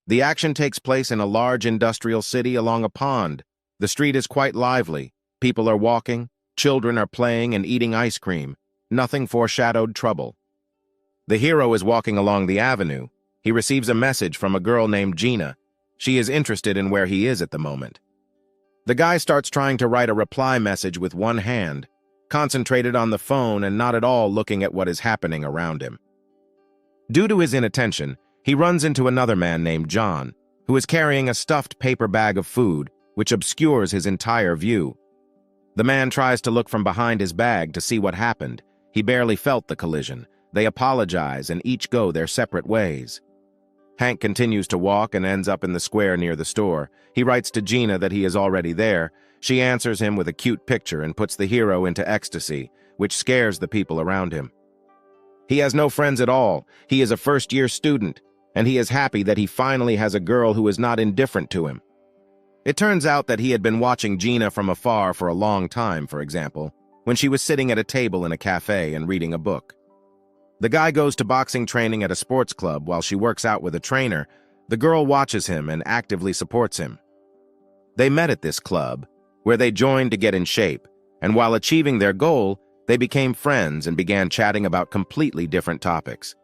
The action takes place in a large industrial city along a pond. The street is quite lively. People are walking, children are playing and eating ice cream. Nothing foreshadowed trouble. The hero is walking along the avenue. He receives a message from a girl named Gina. She is interested in where he is at the moment. The guy starts trying to write a reply message with one hand, concentrated on the phone and not at all looking at what is happening around him. Due to his inattention, he runs into another man named John, who is carrying a stuffed paper bag of food, which obscures his entire view. The man tries to look from behind his bag to see what happened. He barely felt the collision. They apologize and each go their separate ways. Hank continues to walk and ends up in the square near the store. He writes to Gina that he is already there. She answers him with a cute picture and puts the hero into ecstasy, which scares the people around him. He has no friends at all. He is a first-year student, and he is happy that he finally has a girl who is not indifferent to him. It turns out that he had been watching Gina from afar for a long time, for example, when she was sitting at a table in a cafe and reading a book. The guy goes to boxing training at a sports club while she works out with a trainer. The girl watches him and actively supports him. They met at this club, where they joined to get in shape, and while achieving their goal, they became friends and began chatting about completely different topics.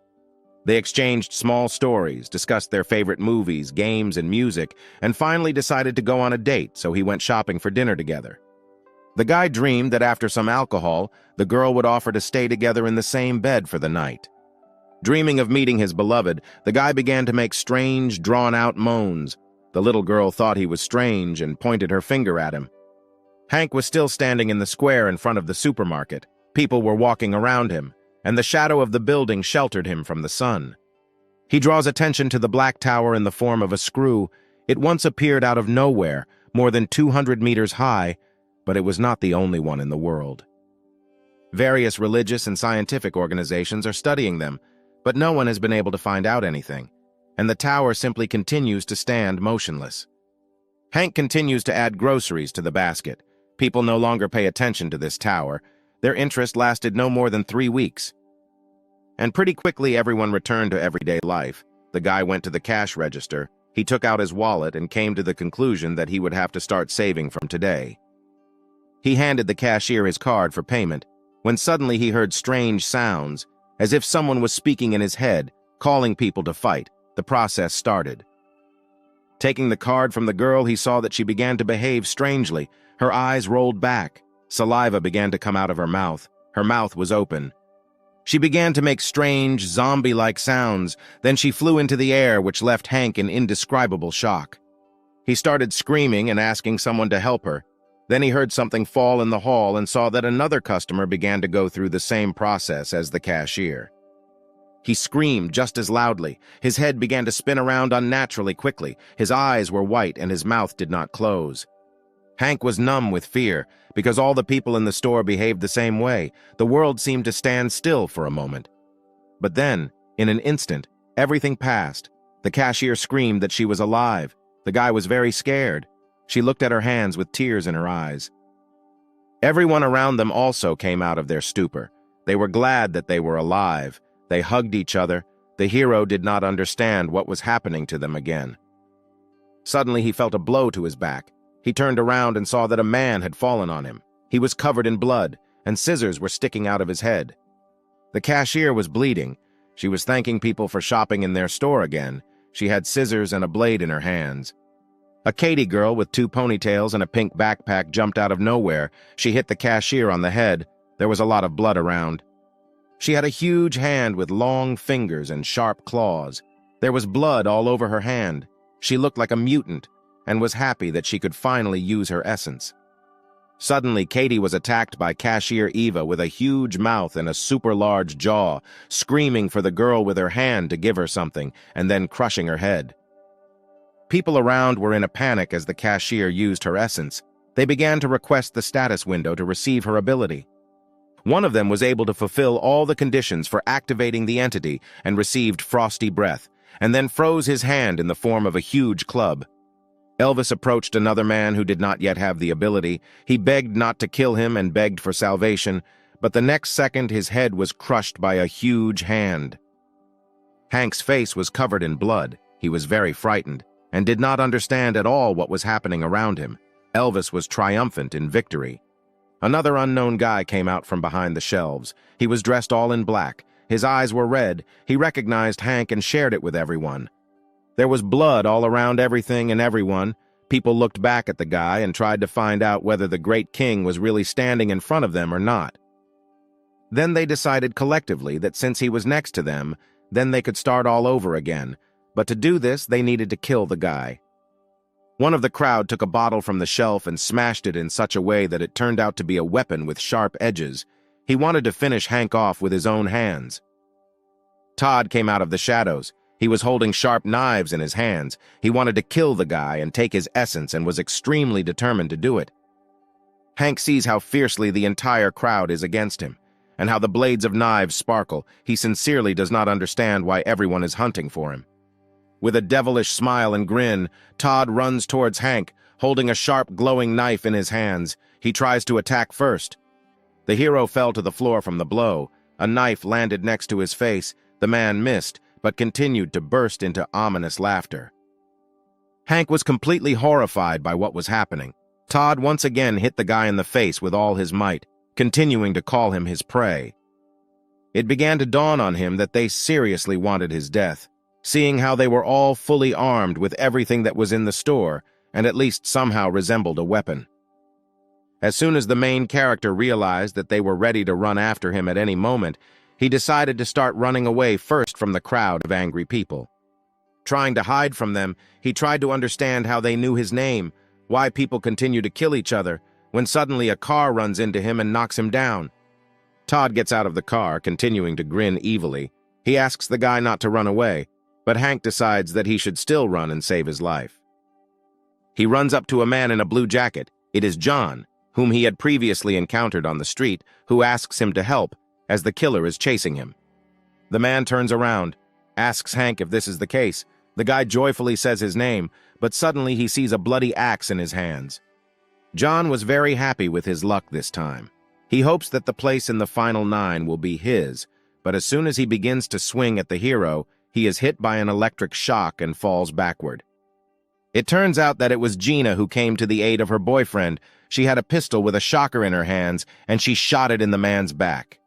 They exchanged small stories, discussed their favorite movies, games, and music, and finally decided to go on a date, so he went shopping for dinner together. The guy dreamed that after some alcohol, the girl would offer to stay together in the same bed for the night. Dreaming of meeting his beloved, the guy began to make strange, drawn-out moans. The little girl thought he was strange and pointed her finger at him. Hank was still standing in the square in front of the supermarket. People were walking around him, and the shadow of the building sheltered him from the sun. He draws attention to the black tower in the form of a screw. It once appeared out of nowhere, more than 200 meters high, but it was not the only one in the world. Various religious and scientific organizations are studying them, but no one has been able to find out anything, and the tower simply continues to stand motionless. Hank continues to add groceries to the basket. People no longer pay attention to this tower. Their interest lasted no more than 3 weeks. And pretty quickly everyone returned to everyday life. The guy went to the cash register. He took out his wallet and came to the conclusion that he would have to start saving from today. He handed the cashier his card for payment, when suddenly he heard strange sounds, as if someone was speaking in his head, calling people to fight. The process started. Taking the card from the girl, he saw that she began to behave strangely. Her eyes rolled back. Saliva began to come out of her mouth. Her mouth was open. She began to make strange, zombie-like sounds. Then she flew into the air, which left Hank in indescribable shock. He started screaming and asking someone to help her. Then he heard something fall in the hall and saw that another customer began to go through the same process as the cashier. He screamed just as loudly. His head began to spin around unnaturally quickly. His eyes were white and his mouth did not close. Hank was numb with fear, because all the people in the store behaved the same way. The world seemed to stand still for a moment. But then, in an instant, everything passed. The cashier screamed that she was alive. The guy was very scared. She looked at her hands with tears in her eyes. Everyone around them also came out of their stupor. They were glad that they were alive. They hugged each other. The hero did not understand what was happening to them again. Suddenly he felt a blow to his back. He turned around and saw that a man had fallen on him. He was covered in blood, and scissors were sticking out of his head. The cashier was bleeding. She was thanking people for shopping in their store again. She had scissors and a blade in her hands. A Katy girl with 2 ponytails and a pink backpack jumped out of nowhere. She hit the cashier on the head. There was a lot of blood around. She had a huge hand with long fingers and sharp claws. There was blood all over her hand. She looked like a mutant and was happy that she could finally use her essence. Suddenly, Katy was attacked by Cashier Eva with a huge mouth and a super large jaw, screaming for the girl with her hand to give her something, and then crushing her head. People around were in a panic as the cashier used her essence. They began to request the status window to receive her ability. One of them was able to fulfill all the conditions for activating the entity and received frosty breath, and then froze his hand in the form of a huge club. Elvis approached another man who did not yet have the ability. He begged not to kill him and begged for salvation, but the next second his head was crushed by a huge hand. Hank's face was covered in blood. He was very frightened and did not understand at all what was happening around him. Elvis was triumphant in victory. Another unknown guy came out from behind the shelves. He was dressed all in black. His eyes were red. He recognized Hank and shared it with everyone. There was blood all around everything and everyone. People looked back at the guy and tried to find out whether the great king was really standing in front of them or not. Then they decided collectively that since he was next to them, then they could start all over again. But to do this, they needed to kill the guy. One of the crowd took a bottle from the shelf and smashed it in such a way that it turned out to be a weapon with sharp edges. He wanted to finish Hank off with his own hands. Todd came out of the shadows. He was holding sharp knives in his hands. He wanted to kill the guy and take his essence and was extremely determined to do it. Hank sees how fiercely the entire crowd is against him, and how the blades of knives sparkle. He sincerely does not understand why everyone is hunting for him. With a devilish smile and grin, Todd runs towards Hank, holding a sharp, glowing knife in his hands. He tries to attack first. The hero fell to the floor from the blow. A knife landed next to his face. The man missed, but continued to burst into ominous laughter. Hank was completely horrified by what was happening. Todd once again hit the guy in the face with all his might, continuing to call him his prey. It began to dawn on him that they seriously wanted his death, seeing how they were all fully armed with everything that was in the store and at least somehow resembled a weapon. As soon as the main character realized that they were ready to run after him at any moment, he decided to start running away first from the crowd of angry people. Trying to hide from them, he tried to understand how they knew his name, why people continue to kill each other, when suddenly a car runs into him and knocks him down. Todd gets out of the car, continuing to grin evilly. He asks the guy not to run away, but Hank decides that he should still run and save his life. He runs up to a man in a blue jacket. It is John, whom he had previously encountered on the street, who asks him to help, as the killer is chasing him. The man turns around, asks Hank if this is the case. The guy joyfully says his name, but suddenly he sees a bloody axe in his hands. John was very happy with his luck this time. He hopes that the place in the final 9 will be his, but as soon as he begins to swing at the hero, he is hit by an electric shock and falls backward. It turns out that it was Gina who came to the aid of her boyfriend. She had a pistol with a shocker in her hands, and she shot it in the man's back.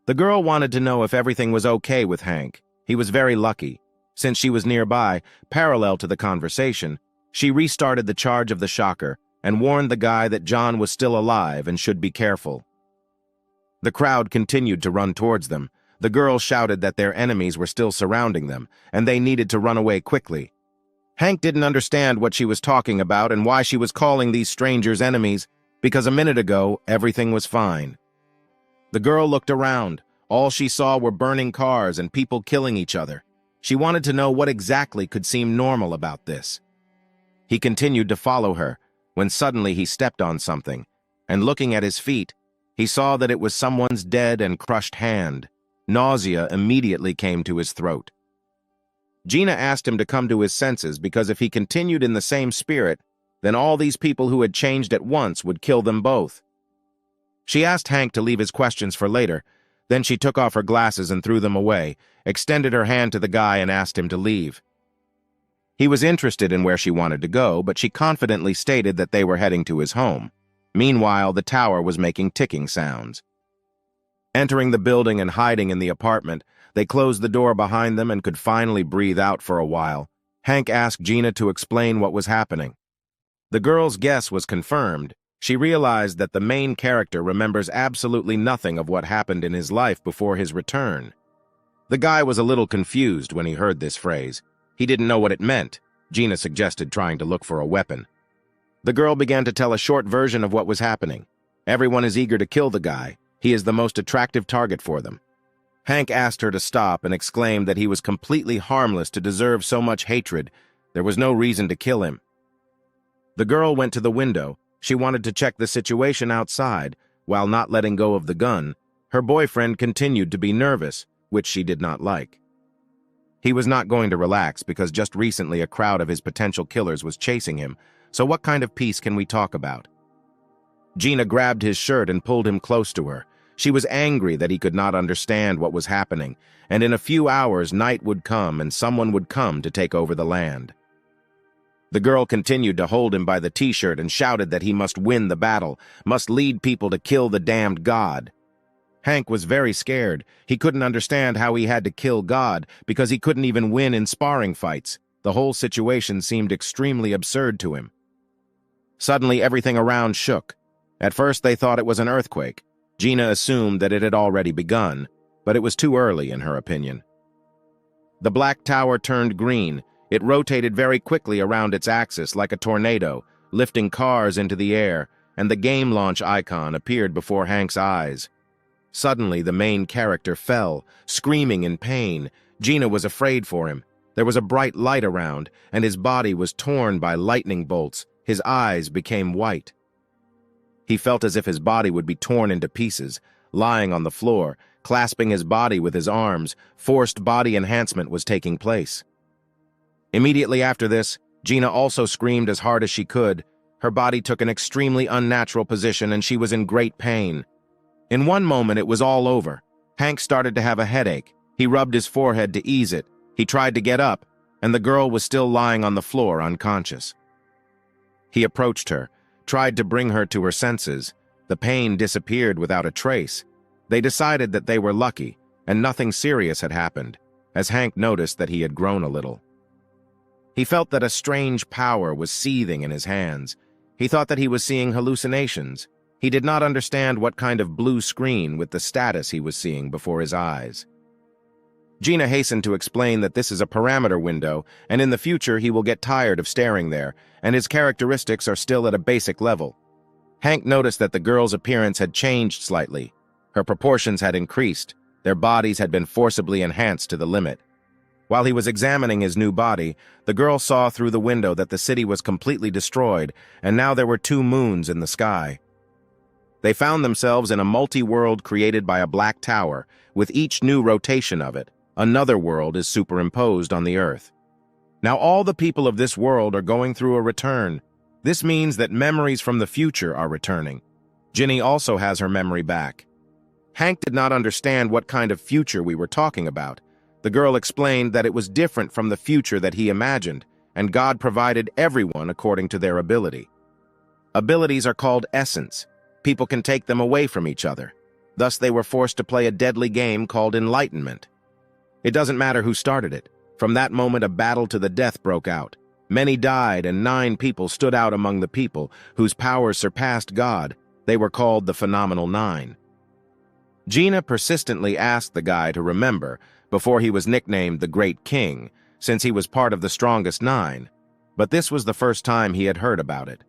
The girl wanted to know if everything was okay with Hank. He was very lucky. Since she was nearby, parallel to the conversation, she restarted the charge of the shocker and warned the guy that John was still alive and should be careful. The crowd continued to run towards them. The girl shouted that their enemies were still surrounding them, and they needed to run away quickly. Hank didn't understand what she was talking about and why she was calling these strangers enemies, because a minute ago, everything was fine. The girl looked around. All she saw were burning cars and people killing each other. She wanted to know what exactly could seem normal about this. He continued to follow her, when suddenly he stepped on something, and looking at his feet, he saw that it was someone's dead and crushed hand. Nausea immediately came to his throat. Gina asked him to come to his senses because if he continued in the same spirit, then all these people who had changed at once would kill them both. She asked Hank to leave his questions for later. Then she took off her glasses and threw them away, extended her hand to the guy and asked him to leave. He was interested in where she wanted to go, but she confidently stated that they were heading to his home. Meanwhile, the tower was making ticking sounds. Entering the building and hiding in the apartment, they closed the door behind them and could finally breathe out for a while. Hank asked Gina to explain what was happening. The girl's guess was confirmed. She realized that the main character remembers absolutely nothing of what happened in his life before his return. The guy was a little confused when he heard this phrase. He didn't know what it meant. Gina suggested trying to look for a weapon. The girl began to tell a short version of what was happening. Everyone is eager to kill the guy. He is the most attractive target for them. Hank asked her to stop and exclaimed that he was completely harmless to deserve so much hatred. There was no reason to kill him. The girl went to the window. She wanted to check the situation outside. While not letting go of the gun, her boyfriend continued to be nervous, which she did not like. He was not going to relax because just recently a crowd of his potential killers was chasing him, so what kind of peace can we talk about? Gina grabbed his shirt and pulled him close to her. She was angry that he could not understand what was happening, and in a few hours night would come and someone would come to take over the land. The girl continued to hold him by the t-shirt and shouted that he must win the battle, must lead people to kill the damned God. Hank was very scared. He couldn't understand how he had to kill God because he couldn't even win in sparring fights. The whole situation seemed extremely absurd to him. Suddenly, everything around shook. At first, they thought it was an earthquake. Gina assumed that it had already begun, but it was too early, in her opinion. The black tower turned green. It rotated very quickly around its axis like a tornado, lifting cars into the air, and the game launch icon appeared before Hank's eyes. Suddenly, the main character fell, screaming in pain. Gina was afraid for him. There was a bright light around, and his body was torn by lightning bolts. His eyes became white. He felt as if his body would be torn into pieces. Lying on the floor, clasping his body with his arms, forced body enhancement was taking place. Immediately after this, Gina also screamed as hard as she could. Her body took an extremely unnatural position and she was in great pain. In one moment, it was all over. Hank started to have a headache. He rubbed his forehead to ease it. He tried to get up, and the girl was still lying on the floor unconscious. He approached her, tried to bring her to her senses. The pain disappeared without a trace. They decided that they were lucky, and nothing serious had happened, as Hank noticed that he had grown a little. He felt that a strange power was seething in his hands. He thought that he was seeing hallucinations. He did not understand what kind of blue screen with the status he was seeing before his eyes. Gina hastened to explain that this is a parameter window, and in the future he will get tired of staring there, and his characteristics are still at a basic level. Hank noticed that the girl's appearance had changed slightly. Her proportions had increased. Their bodies had been forcibly enhanced to the limit. While he was examining his new body, the girl saw through the window that the city was completely destroyed, and now there were 2 moons in the sky. They found themselves in a multi-world created by a black tower. With each new rotation of it, another world is superimposed on the Earth. Now all the people of this world are going through a return. This means that memories from the future are returning. Ginny also has her memory back. Hank did not understand what kind of future we were talking about. The girl explained that it was different from the future that he imagined, and God provided everyone according to their ability. Abilities are called essence. People can take them away from each other. Thus, they were forced to play a deadly game called enlightenment. It doesn't matter who started it. From that moment, a battle to the death broke out. Many died, and 9 people stood out among the people whose powers surpassed God. They were called the Phenomenal 9. Gina persistently asked the guy to remember before he was nicknamed the Great King, since he was part of the strongest 9. But this was the first time he had heard about it.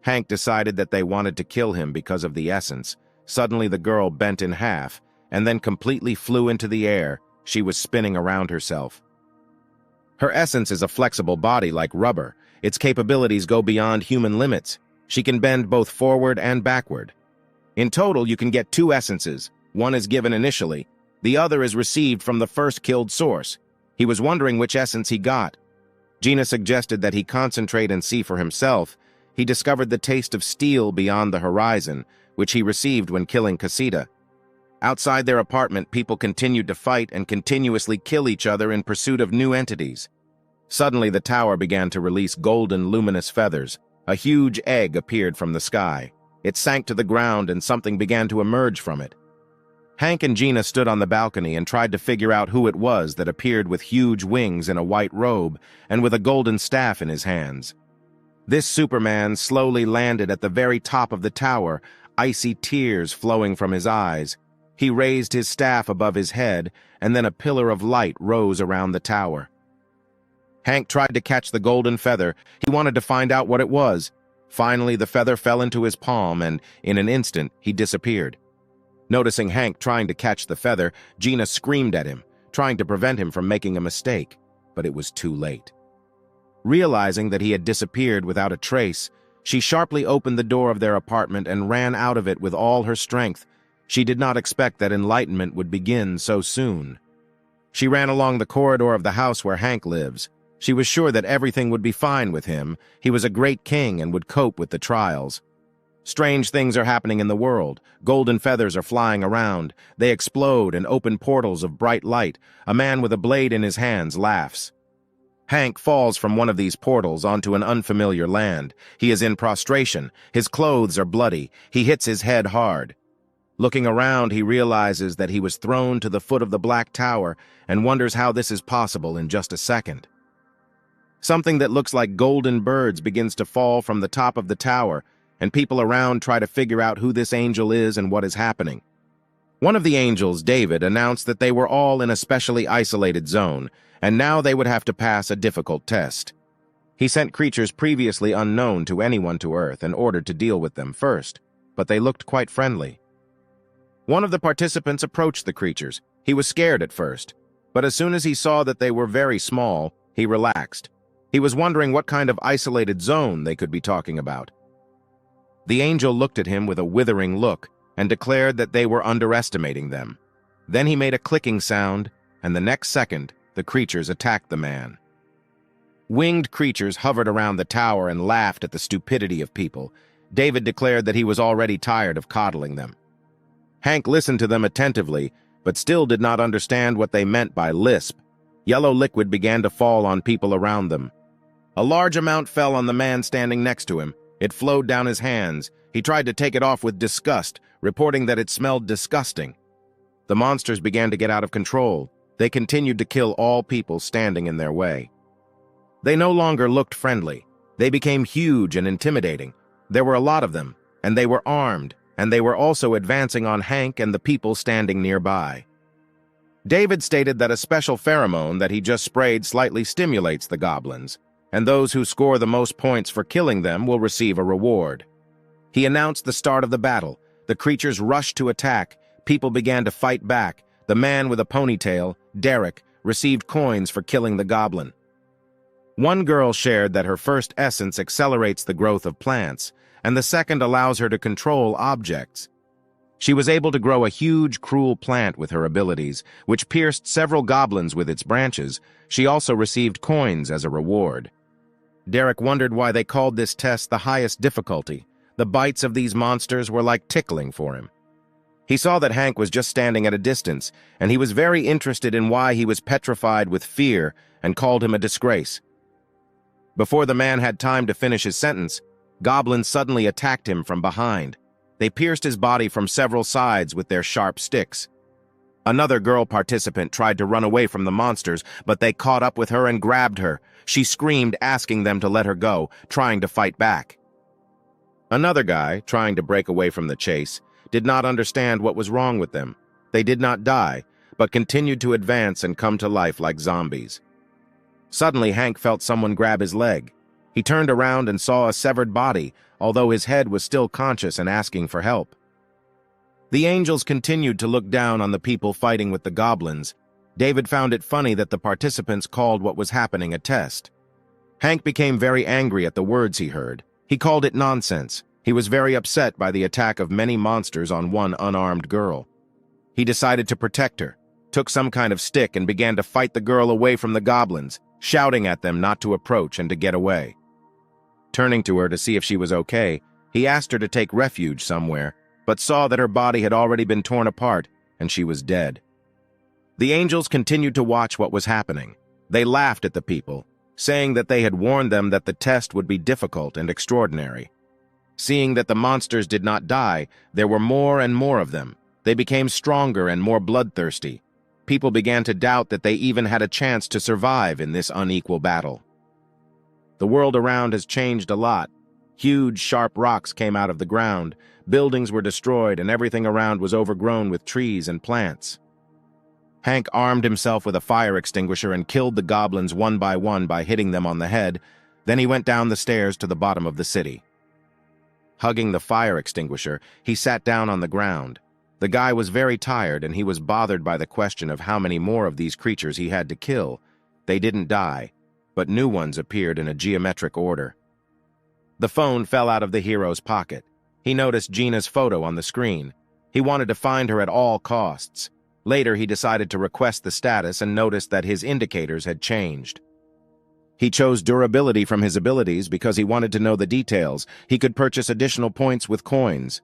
Hank decided that they wanted to kill him because of the essence. Suddenly the girl bent in half, and then completely flew into the air. She was spinning around herself. Her essence is a flexible body like rubber. Its capabilities go beyond human limits. She can bend both forward and backward. In total, you can get 2 essences. One is given initially. The other is received from the first killed source. He was wondering which essence he got. Gina suggested that he concentrate and see for himself. He discovered the taste of steel beyond the horizon, which he received when killing Casita. Outside their apartment, people continued to fight and continuously kill each other in pursuit of new entities. Suddenly, the tower began to release golden, luminous feathers. A huge egg appeared from the sky. It sank to the ground and something began to emerge from it. Hank and Gina stood on the balcony and tried to figure out who it was that appeared with huge wings in a white robe and with a golden staff in his hands. This Superman slowly landed at the very top of the tower, icy tears flowing from his eyes. He raised his staff above his head, and then a pillar of light rose around the tower. Hank tried to catch the golden feather. He wanted to find out what it was. Finally, the feather fell into his palm, and in an instant, he disappeared. Noticing Hank trying to catch the feather, Gina screamed at him, trying to prevent him from making a mistake, but it was too late. Realizing that he had disappeared without a trace, she sharply opened the door of their apartment and ran out of it with all her strength. She did not expect that enlightenment would begin so soon. She ran along the corridor of the house where Hank lives. She was sure that everything would be fine with him. He was a great king and would cope with the trials. Strange things are happening in the world. Golden feathers are flying around. They explode and open portals of bright light. A man with a blade in his hands laughs. Hank falls from one of these portals onto an unfamiliar land. He is in prostration. His clothes are bloody. He hits his head hard. Looking around, he realizes that he was thrown to the foot of the Black Tower and wonders how this is possible in just a second. Something that looks like golden birds begins to fall from the top of the tower, and people around try to figure out who this angel is and what is happening. One of the angels, David, announced that they were all in a specially isolated zone, and now they would have to pass a difficult test. He sent creatures previously unknown to anyone to Earth and ordered to deal with them first, but they looked quite friendly. One of the participants approached the creatures. He was scared at first, but as soon as he saw that they were very small, he relaxed. He was wondering what kind of isolated zone they could be talking about. The angel looked at him with a withering look and declared that they were underestimating them. Then he made a clicking sound, and the next second, the creatures attacked the man. Winged creatures hovered around the tower and laughed at the stupidity of people. David declared that he was already tired of coddling them. Hank listened to them attentively, but still did not understand what they meant by lisp. Yellow liquid began to fall on people around them. A large amount fell on the man standing next to him. It flowed down his hands. He tried to take it off with disgust, reporting that it smelled disgusting. The monsters began to get out of control. They continued to kill all people standing in their way. They no longer looked friendly. They became huge and intimidating. There were a lot of them, and they were armed, and they were also advancing on Hank and the people standing nearby. David stated that a special pheromone that he just sprayed slightly stimulates the goblins, and those who score the most points for killing them will receive a reward. He announced the start of the battle. The creatures rushed to attack. People began to fight back. The man with a ponytail, Derek, received coins for killing the goblin. One girl shared that her first essence accelerates the growth of plants, and the second allows her to control objects. She was able to grow a huge, cruel plant with her abilities, which pierced several goblins with its branches. She also received coins as a reward. Derek wondered why they called this test the highest difficulty. The bites of these monsters were like tickling for him. He saw that Hank was just standing at a distance, and he was very interested in why he was petrified with fear and called him a disgrace. Before the man had time to finish his sentence, goblins suddenly attacked him from behind. They pierced his body from several sides with their sharp sticks. Another girl participant tried to run away from the monsters, but they caught up with her and grabbed her. She screamed, asking them to let her go, trying to fight back. Another guy, trying to break away from the chase, did not understand what was wrong with them. They did not die, but continued to advance and come to life like zombies. Suddenly, Hank felt someone grab his leg. He turned around and saw a severed body, although his head was still conscious and asking for help. The angels continued to look down on the people fighting with the goblins. David found it funny that the participants called what was happening a test. Hank became very angry at the words he heard. He called it nonsense. He was very upset by the attack of many monsters on one unarmed girl. He decided to protect her, took some kind of stick and began to fight the girl away from the goblins, shouting at them not to approach and to get away. Turning to her to see if she was okay, he asked her to take refuge somewhere, but saw that her body had already been torn apart and she was dead. The angels continued to watch what was happening. They laughed at the people, saying that they had warned them that the test would be difficult and extraordinary. Seeing that the monsters did not die, there were more and more of them. They became stronger and more bloodthirsty. People began to doubt that they even had a chance to survive in this unequal battle. The world around has changed a lot. Huge, sharp rocks came out of the ground, buildings were destroyed, and everything around was overgrown with trees and plants. Hank armed himself with a fire extinguisher and killed the goblins one by hitting them on the head. Then he went down the stairs to the bottom of the city. Hugging the fire extinguisher, he sat down on the ground. The guy was very tired, and he was bothered by the question of how many more of these creatures he had to kill. They didn't die, but new ones appeared in a geometric order. The phone fell out of the hero's pocket. He noticed Gina's photo on the screen. He wanted to find her at all costs. Later, he decided to request the status and noticed that his indicators had changed. He chose durability from his abilities because he wanted to know the details. He could purchase additional points with coins.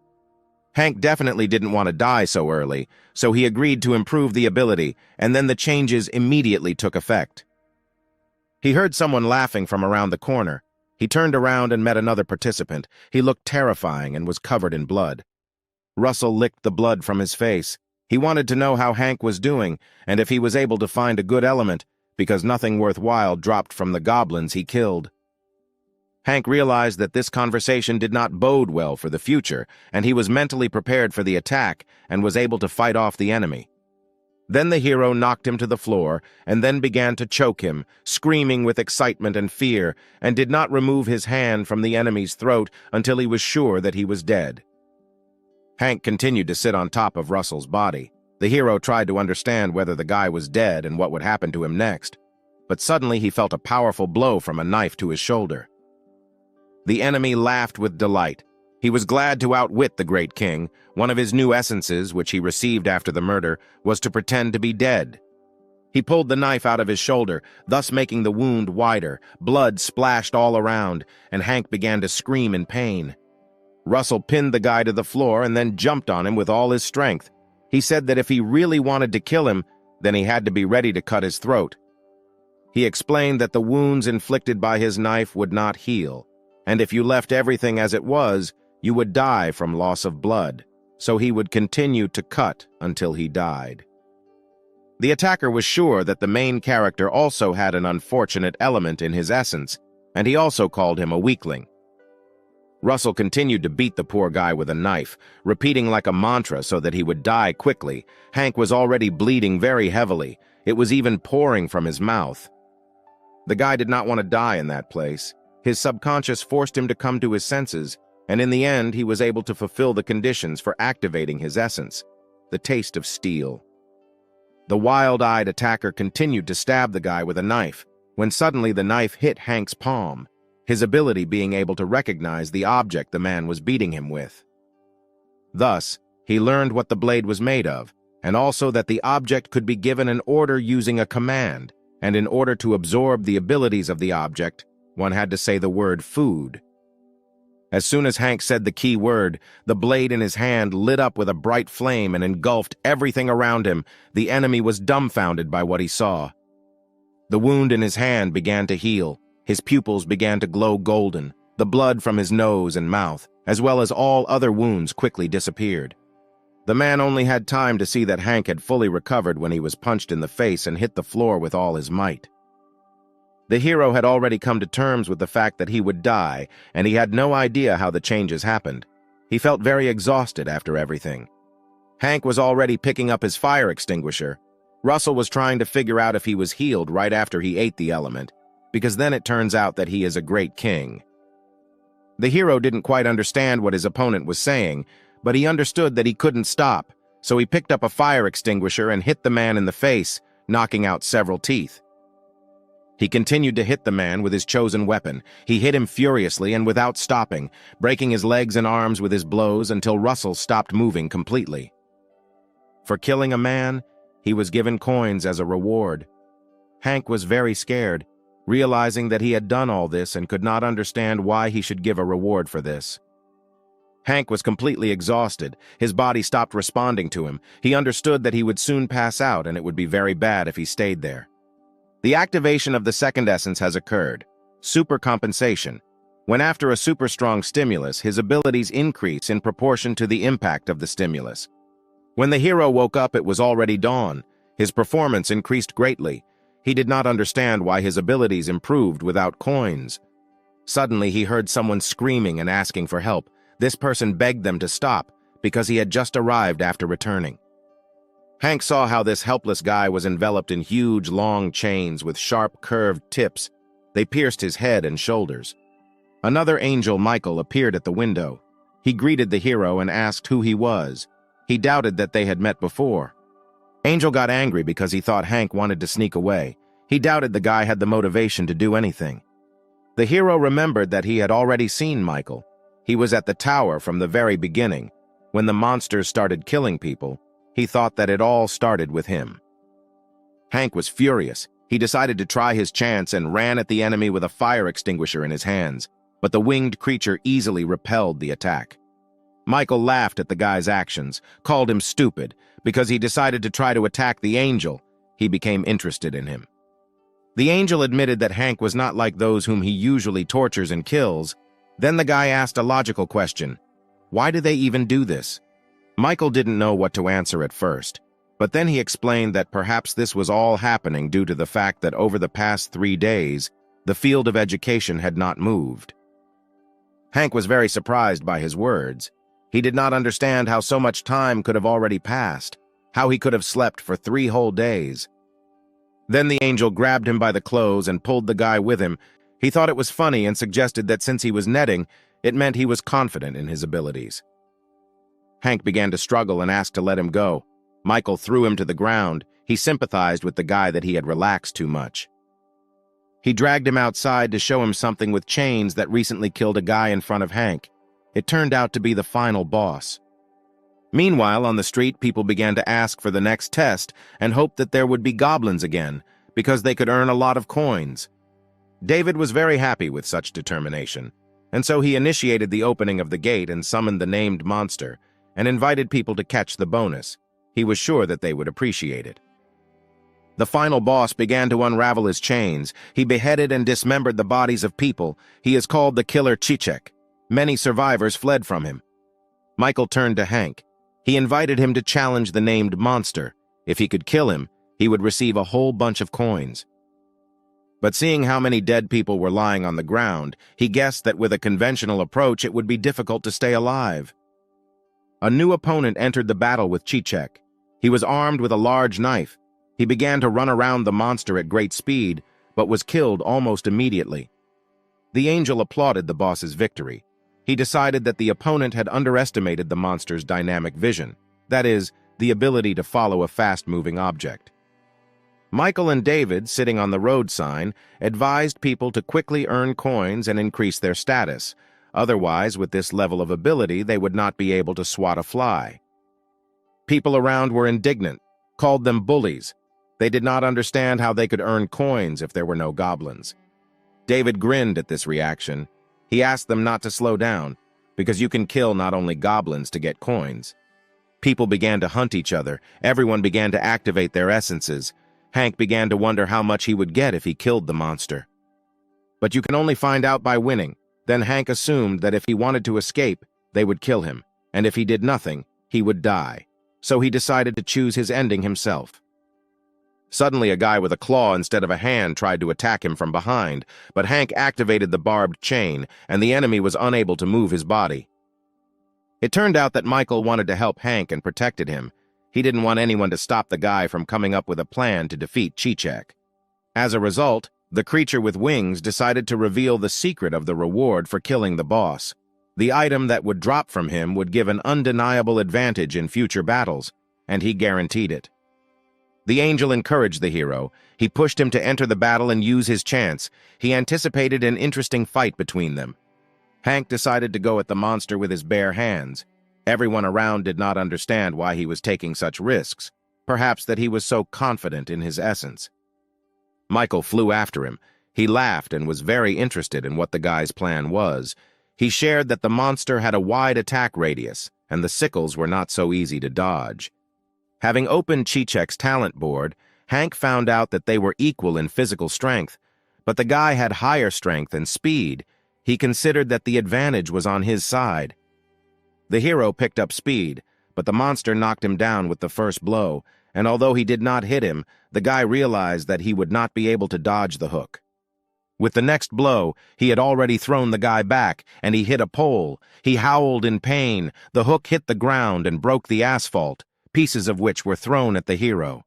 Hank definitely didn't want to die so early, so he agreed to improve the ability, and then the changes immediately took effect. He heard someone laughing from around the corner. He turned around and met another participant. He looked terrifying and was covered in blood. Russell licked the blood from his face. He wanted to know how Hank was doing and if he was able to find a good element, because nothing worthwhile dropped from the goblins he killed. Hank realized that this conversation did not bode well for the future, and he was mentally prepared for the attack and was able to fight off the enemy. Then the hero knocked him to the floor and then began to choke him, screaming with excitement and fear, and did not remove his hand from the enemy's throat until he was sure that he was dead. Hank continued to sit on top of Russell's body. The hero tried to understand whether the guy was dead and what would happen to him next, but suddenly he felt a powerful blow from a knife to his shoulder. The enemy laughed with delight. He was glad to outwit the great king. One of his new essences, which he received after the murder, was to pretend to be dead. He pulled the knife out of his shoulder, thus making the wound wider. Blood splashed all around, and Hank began to scream in pain. Russell pinned the guy to the floor and then jumped on him with all his strength. He said that if he really wanted to kill him, then he had to be ready to cut his throat. He explained that the wounds inflicted by his knife would not heal, and if you left everything as it was, you would die from loss of blood, so he would continue to cut until he died. The attacker was sure that the main character also had an unfortunate element in his essence, and he also called him a weakling. Russell continued to beat the poor guy with a knife, repeating like a mantra so that he would die quickly. Hank was already bleeding very heavily. It was even pouring from his mouth. The guy did not want to die in that place. His subconscious forced him to come to his senses, and in the end he was able to fulfill the conditions for activating his essence, the taste of steel. The wild-eyed attacker continued to stab the guy with a knife, when suddenly the knife hit Hank's palm, his ability being able to recognize the object the man was beating him with. Thus, he learned what the blade was made of, and also that the object could be given an order using a command, and in order to absorb the abilities of the object, one had to say the word food. As soon as Hank said the key word, the blade in his hand lit up with a bright flame and engulfed everything around him. The enemy was dumbfounded by what he saw. The wound in his hand began to heal. His pupils began to glow golden. The blood from his nose and mouth, as well as all other wounds, quickly disappeared. The man only had time to see that Hank had fully recovered when he was punched in the face and hit the floor with all his might. The hero had already come to terms with the fact that he would die, and he had no idea how the changes happened. He felt very exhausted after everything. Hank was already picking up his fire extinguisher. Russell was trying to figure out if he was healed right after he ate the element, because then it turns out that he is a great king. The hero didn't quite understand what his opponent was saying, but he understood that he couldn't stop, so he picked up a fire extinguisher and hit the man in the face, knocking out several teeth. He continued to hit the man with his chosen weapon. He hit him furiously and without stopping, breaking his legs and arms with his blows until Russell stopped moving completely. For killing a man, he was given coins as a reward. Hank was very scared, realizing that he had done all this and could not understand why he should give a reward for this. Hank was completely exhausted. His body stopped responding to him. He understood that he would soon pass out and it would be very bad if he stayed there. The activation of the second essence has occurred, super compensation. When after a super strong stimulus, his abilities increase in proportion to the impact of the stimulus. When the hero woke up, it was already dawn. His performance increased greatly. He did not understand why his abilities improved without coins. Suddenly, he heard someone screaming and asking for help. This person begged them to stop because he had just arrived after returning. Hank saw how this helpless guy was enveloped in huge, long chains with sharp, curved tips. They pierced his head and shoulders. Another angel, Michael, appeared at the window. He greeted the hero and asked who he was. He doubted that they had met before. Angel got angry because he thought Hank wanted to sneak away. He doubted the guy had the motivation to do anything. The hero remembered that he had already seen Michael. He was at the tower from the very beginning. When the monsters started killing people, he thought that it all started with him. Hank was furious. He decided to try his chance and ran at the enemy with a fire extinguisher in his hands, but the winged creature easily repelled the attack. Michael laughed at the guy's actions, called him stupid, because he decided to try to attack the angel. He became interested in him. The angel admitted that Hank was not like those whom he usually tortures and kills. Then the guy asked a logical question. Why do they even do this? Michael didn't know what to answer at first, but then he explained that perhaps this was all happening due to the fact that over the past 3 days, the field of education had not moved. Hank was very surprised by his words. He did not understand how so much time could have already passed, how he could have slept for 3 whole days. Then the angel grabbed him by the clothes and pulled the guy with him. He thought it was funny and suggested that since he was netting, it meant he was confident in his abilities. Hank began to struggle and asked to let him go. Michael threw him to the ground. He sympathized with the guy that he had relaxed too much. He dragged him outside to show him something with chains that recently killed a guy in front of Hank. It turned out to be the final boss. Meanwhile, on the street, people began to ask for the next test and hoped that there would be goblins again, because they could earn a lot of coins. David was very happy with such determination, and so he initiated the opening of the gate and summoned the named monster, and invited people to catch the bonus. He was sure that they would appreciate it. The final boss began to unravel his chains. He beheaded and dismembered the bodies of people. He is called the Killer Chichek. Many survivors fled from him. Michael turned to Hank. He invited him to challenge the named monster. If he could kill him, he would receive a whole bunch of coins. But seeing how many dead people were lying on the ground, he guessed that with a conventional approach it would be difficult to stay alive. A new opponent entered the battle with Chichek. He was armed with a large knife. He began to run around the monster at great speed, but was killed almost immediately. The angel applauded the boss's victory. He decided that the opponent had underestimated the monster's dynamic vision, that is, the ability to follow a fast-moving object. Michael and David, sitting on the road sign, advised people to quickly earn coins and increase their status. Otherwise, with this level of ability, they would not be able to swat a fly. People around were indignant, called them bullies. They did not understand how they could earn coins if there were no goblins. David grinned at this reaction. He asked them not to slow down, because you can kill not only goblins to get coins. People began to hunt each other. Everyone began to activate their essences. Hank began to wonder how much he would get if he killed the monster. But you can only find out by winning. Then Hank assumed that if he wanted to escape, they would kill him, and if he did nothing, he would die. So he decided to choose his ending himself. Suddenly, a guy with a claw instead of a hand tried to attack him from behind, but Hank activated the barbed chain, and the enemy was unable to move his body. It turned out that Michael wanted to help Hank and protected him. He didn't want anyone to stop the guy from coming up with a plan to defeat Chichek. As a result, the creature with wings decided to reveal the secret of the reward for killing the boss. The item that would drop from him would give an undeniable advantage in future battles, and he guaranteed it. The angel encouraged the hero. He pushed him to enter the battle and use his chance. He anticipated an interesting fight between them. Hank decided to go at the monster with his bare hands. Everyone around did not understand why he was taking such risks, perhaps that he was so confident in his essence. Michael flew after him. He laughed and was very interested in what the guy's plan was. He shared that the monster had a wide attack radius, and the sickles were not so easy to dodge. Having opened Chichek's talent board, Hank found out that they were equal in physical strength, but the guy had higher strength and speed. He considered that the advantage was on his side. The hero picked up speed, but the monster knocked him down with the first blow, and although he did not hit him, the guy realized that he would not be able to dodge the hook. With the next blow, he had already thrown the guy back, and he hit a pole. He howled in pain. The hook hit the ground and broke the asphalt, pieces of which were thrown at the hero.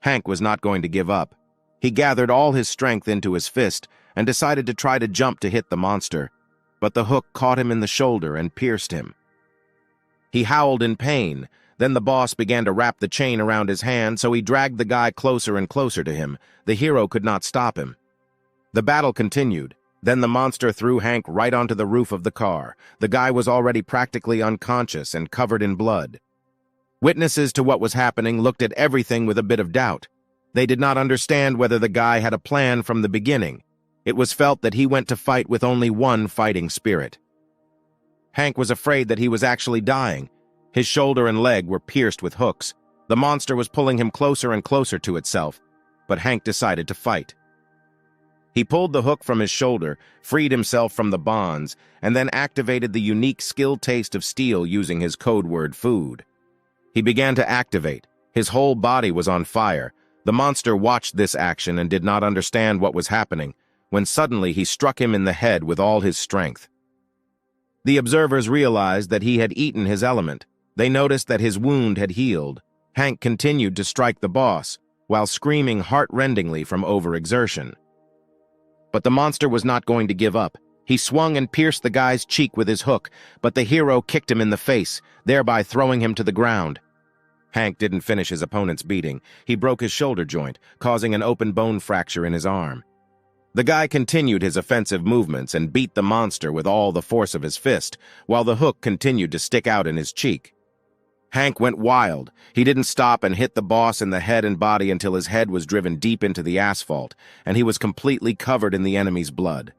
Hank was not going to give up. He gathered all his strength into his fist and decided to try to jump to hit the monster, but the hook caught him in the shoulder and pierced him. He howled in pain. Then the boss began to wrap the chain around his hand, so he dragged the guy closer and closer to him. The hero could not stop him. The battle continued. Then the monster threw Hank right onto the roof of the car. The guy was already practically unconscious and covered in blood. Witnesses to what was happening looked at everything with a bit of doubt. They did not understand whether the guy had a plan from the beginning. It was felt that he went to fight with only one fighting spirit. Hank was afraid that he was actually dying. His shoulder and leg were pierced with hooks. The monster was pulling him closer and closer to itself, but Hank decided to fight. He pulled the hook from his shoulder, freed himself from the bonds, and then activated the unique skill taste of steel using his code word food. He began to activate. His whole body was on fire. The monster watched this action and did not understand what was happening, when suddenly he struck him in the head with all his strength. The observers realized that he had eaten his element. They noticed that his wound had healed. Hank continued to strike the boss, while screaming heart-rendingly from overexertion. But the monster was not going to give up. He swung and pierced the guy's cheek with his hook, but the hero kicked him in the face, thereby throwing him to the ground. Hank didn't finish his opponent's beating. He broke his shoulder joint, causing an open bone fracture in his arm. The guy continued his offensive movements and beat the monster with all the force of his fist, while the hook continued to stick out in his cheek. Hank went wild. He didn't stop and hit the boss in the head and body until his head was driven deep into the asphalt, and he was completely covered in the enemy's blood.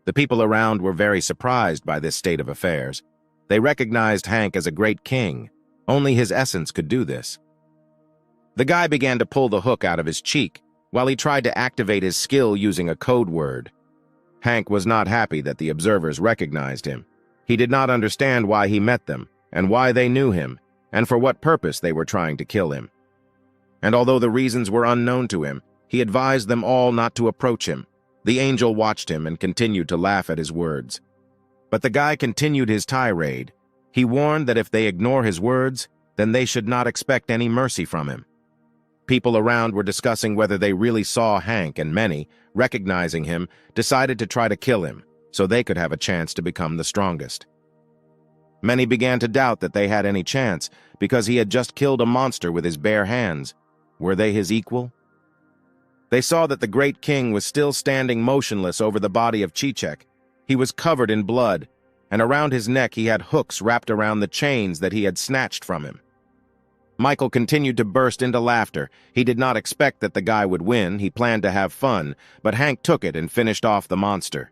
The people around were very surprised by this state of affairs. They recognized Hank as a great king. Only his essence could do this. The guy began to pull the hook out of his cheek, while he tried to activate his skill using a code word. Hank was not happy that the observers recognized him. He did not understand why he met them, and why they knew him, and for what purpose they were trying to kill him. And although the reasons were unknown to him, he advised them all not to approach him. The angel watched him and continued to laugh at his words. But the guy continued his tirade. He warned that if they ignore his words, then they should not expect any mercy from him. People around were discussing whether they really saw Hank, and many, recognizing him, decided to try to kill him, so they could have a chance to become the strongest. Many began to doubt that they had any chance, because he had just killed a monster with his bare hands. Were they his equal? They saw that the great king was still standing motionless over the body of Chichek. He was covered in blood, and around his neck he had hooks wrapped around the chains that he had snatched from him. Michael continued to burst into laughter. He did not expect that the guy would win. He planned to have fun, but Hank took it and finished off the monster.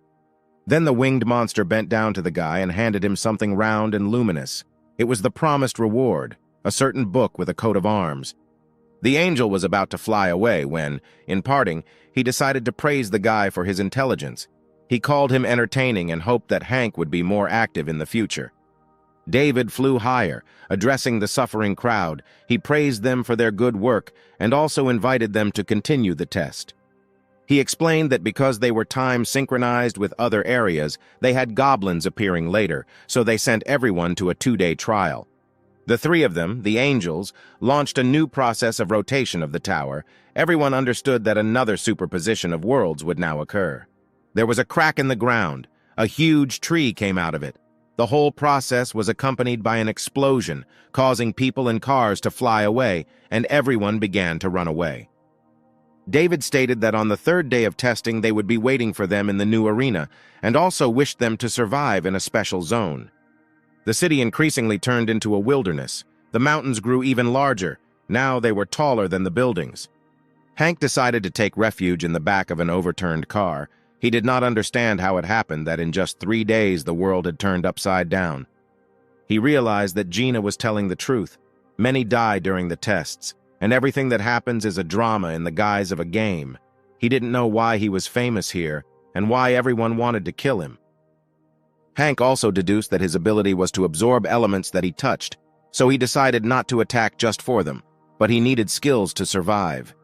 Then the winged monster bent down to the guy and handed him something round and luminous. It was the promised reward, a certain book with a coat of arms. The angel was about to fly away when, in parting, he decided to praise the guy for his intelligence. He called him entertaining and hoped that Hank would be more active in the future. David flew higher, addressing the suffering crowd. He praised them for their good work and also invited them to continue the test. He explained that because they were time synchronized with other areas, they had goblins appearing later, so they sent everyone to a 2-day trial. The three of them, the angels, launched a new process of rotation of the tower. Everyone understood that another superposition of worlds would now occur. There was a crack in the ground. A huge tree came out of it. The whole process was accompanied by an explosion, causing people and cars to fly away, and everyone began to run away. David stated that on the 3rd day of testing they would be waiting for them in the new arena, and also wished them to survive in a special zone. The city increasingly turned into a wilderness. The mountains grew even larger. Now they were taller than the buildings. Hank decided to take refuge in the back of an overturned car. He did not understand how it happened that in just 3 days the world had turned upside down. He realized that Gina was telling the truth. Many die during the tests, and everything that happens is a drama in the guise of a game. He didn't know why he was famous here, and why everyone wanted to kill him. Hank also deduced that his ability was to absorb elements that he touched, so he decided not to attack just for them, but he needed skills to survive.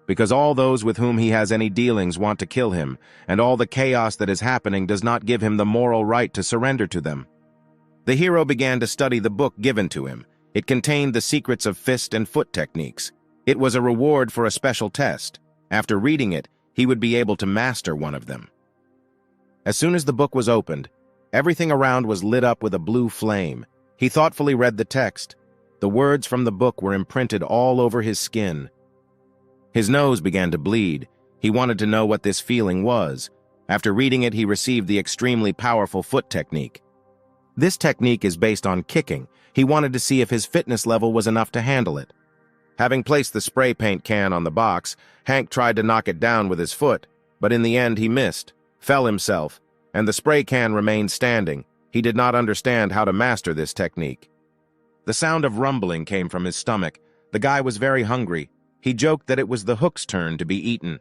Because all those with whom he has any dealings want to kill him, and all the chaos that is happening does not give him the moral right to surrender to them. The hero began to study the book given to him. It contained the secrets of fist and foot techniques. It was a reward for a special test. After reading it, he would be able to master one of them. As soon as the book was opened, everything around was lit up with a blue flame. He thoughtfully read the text. The words from the book were imprinted all over his skin. His nose began to bleed. He wanted to know what this feeling was. After reading it, he received the extremely powerful foot technique. This technique is based on kicking. He wanted to see if his fitness level was enough to handle it. Having placed the spray paint can on the box, Hank tried to knock it down with his foot, but in the end he missed, fell himself, and the spray can remained standing. He did not understand how to master this technique. The sound of rumbling came from his stomach. The guy was very hungry. He joked that it was the hook's turn to be eaten.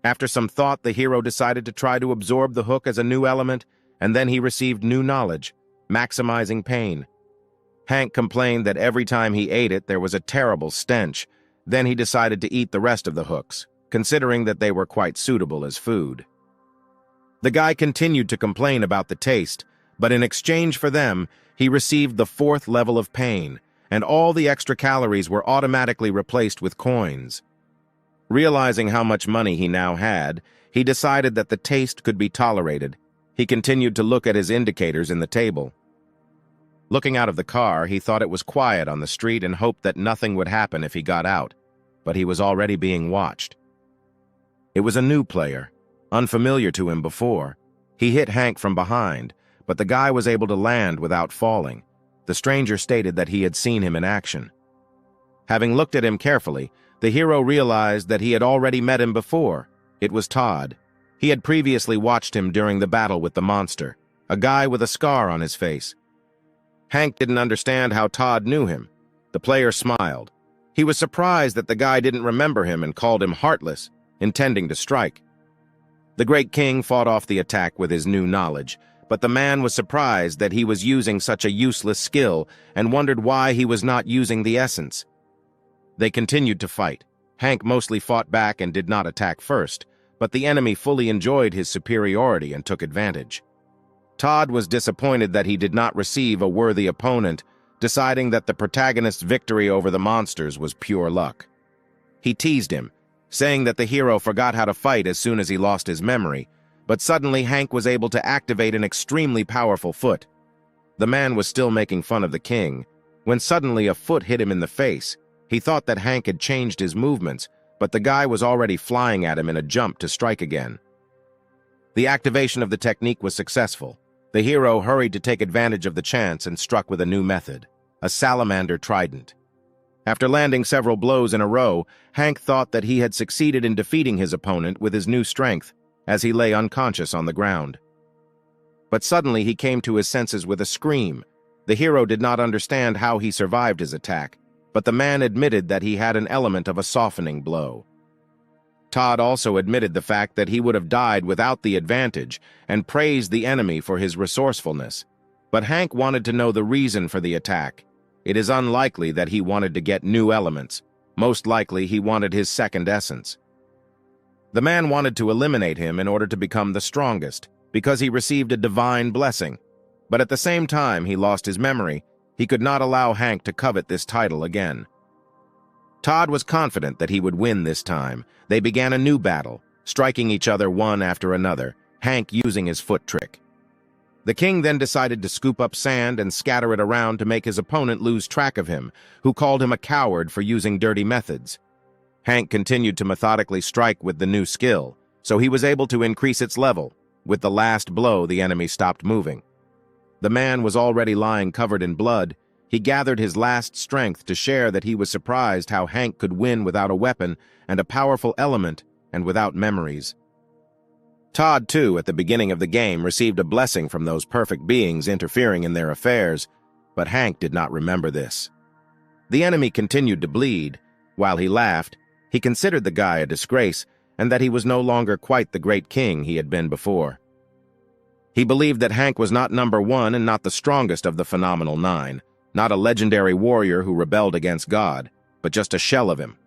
After some thought, the hero decided to try to absorb the hook as a new element, and then he received new knowledge, maximizing pain. Hank complained that every time he ate it, there was a terrible stench. Then he decided to eat the rest of the hooks, considering that they were quite suitable as food. The guy continued to complain about the taste, but in exchange for them, he received the 4th level of pain, and all the extra calories were automatically replaced with coins. Realizing how much money he now had, he decided that the taste could be tolerated. He continued to look at his indicators in the table. Looking out of the car, he thought it was quiet on the street and hoped that nothing would happen if he got out, but he was already being watched. It was a new player, unfamiliar to him before. He hit Hank from behind, but the guy was able to land without falling. The stranger stated that he had seen him in action. Having looked at him carefully, the hero realized that he had already met him before. It was Todd. He had previously watched him during the battle with the monster, a guy with a scar on his face. Hank didn't understand how Todd knew him. The player smiled. He was surprised that the guy didn't remember him and called him heartless, intending to strike. The great king fought off the attack with his new knowledge, but the man was surprised that he was using such a useless skill and wondered why he was not using the essence. They continued to fight. Hank mostly fought back and did not attack first, but the enemy fully enjoyed his superiority and took advantage. Todd was disappointed that he did not receive a worthy opponent, deciding that the protagonist's victory over the monsters was pure luck. He teased him, saying that the hero forgot how to fight as soon as he lost his memory, but suddenly Hank was able to activate an extremely powerful foot. The man was still making fun of the king, when suddenly a foot hit him in the face. He thought that Hank had changed his movements, but the guy was already flying at him in a jump to strike again. The activation of the technique was successful. The hero hurried to take advantage of the chance and struck with a new method, a salamander trident. After landing several blows in a row, Hank thought that he had succeeded in defeating his opponent with his new strength, as he lay unconscious on the ground. But suddenly he came to his senses with a scream. The hero did not understand how he survived his attack, but the man admitted that he had an element of a softening blow. Todd also admitted the fact that he would have died without the advantage and praised the enemy for his resourcefulness. But Hank wanted to know the reason for the attack. It is unlikely that he wanted to get new elements. Most likely he wanted his second essence. The man wanted to eliminate him in order to become the strongest, because he received a divine blessing. But at the same time he lost his memory. He could not allow Hank to covet this title again. Todd was confident that he would win this time. They began a new battle, striking each other one after another, Hank using his foot trick. The king then decided to scoop up sand and scatter it around to make his opponent lose track of him, who called him a coward for using dirty methods. Hank continued to methodically strike with the new skill, so he was able to increase its level. With the last blow, the enemy stopped moving. The man was already lying covered in blood. He gathered his last strength to share that he was surprised how Hank could win without a weapon and a powerful element and without memories. Todd, too, at the beginning of the game, received a blessing from those perfect beings interfering in their affairs, but Hank did not remember this. The enemy continued to bleed. While he laughed, he considered the guy a disgrace and that he was no longer quite the great king he had been before. He believed that Hank was not number one and not the strongest of the phenomenal nine, not a legendary warrior who rebelled against God, but just a shell of him.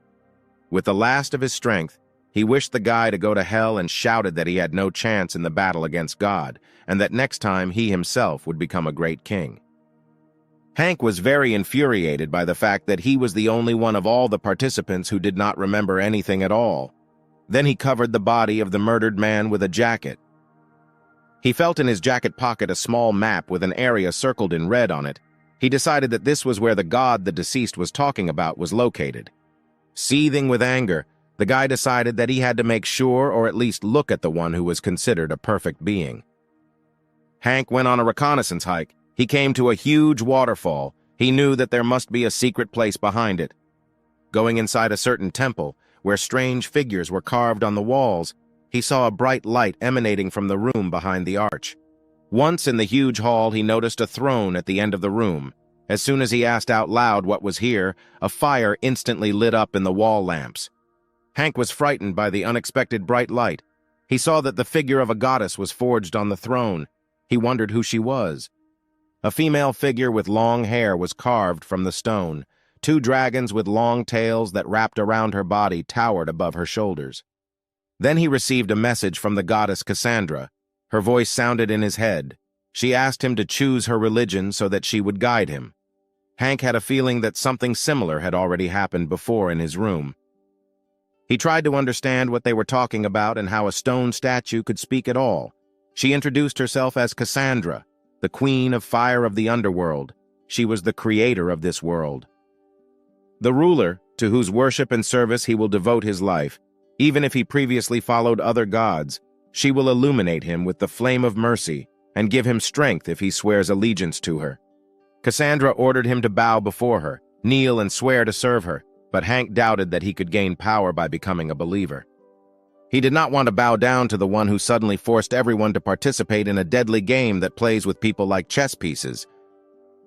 With the last of his strength, he wished the guy to go to hell and shouted that he had no chance in the battle against God, and that next time he himself would become a great king. Hank was very infuriated by the fact that he was the only one of all the participants who did not remember anything at all. Then he covered the body of the murdered man with a jacket. He felt in his jacket pocket a small map with an area circled in red on it. He decided that this was where the god the deceased was talking about was located. Seething with anger, the guy decided that he had to make sure or at least look at the one who was considered a perfect being. Hank went on a reconnaissance hike. He came to a huge waterfall. He knew that there must be a secret place behind it. Going inside a certain temple, where strange figures were carved on the walls, he saw a bright light emanating from the room behind the arch. Once in the huge hall, he noticed a throne at the end of the room. As soon as he asked out loud what was here, a fire instantly lit up in the wall lamps. Hank was frightened by the unexpected bright light. He saw that the figure of a goddess was forged on the throne. He wondered who she was. A female figure with long hair was carved from the stone. Two dragons with long tails that wrapped around her body towered above her shoulders. Then he received a message from the goddess Cassandra. Her voice sounded in his head. She asked him to choose her religion so that she would guide him. Hank had a feeling that something similar had already happened before in his room. He tried to understand what they were talking about and how a stone statue could speak at all. She introduced herself as Cassandra, the queen of fire of the underworld. She was the creator of this world. The ruler, to whose worship and service he will devote his life, even if he previously followed other gods. She will illuminate him with the flame of mercy and give him strength if he swears allegiance to her. Cassandra ordered him to bow before her, kneel and swear to serve her, but Hank doubted that he could gain power by becoming a believer. He did not want to bow down to the one who suddenly forced everyone to participate in a deadly game that plays with people like chess pieces.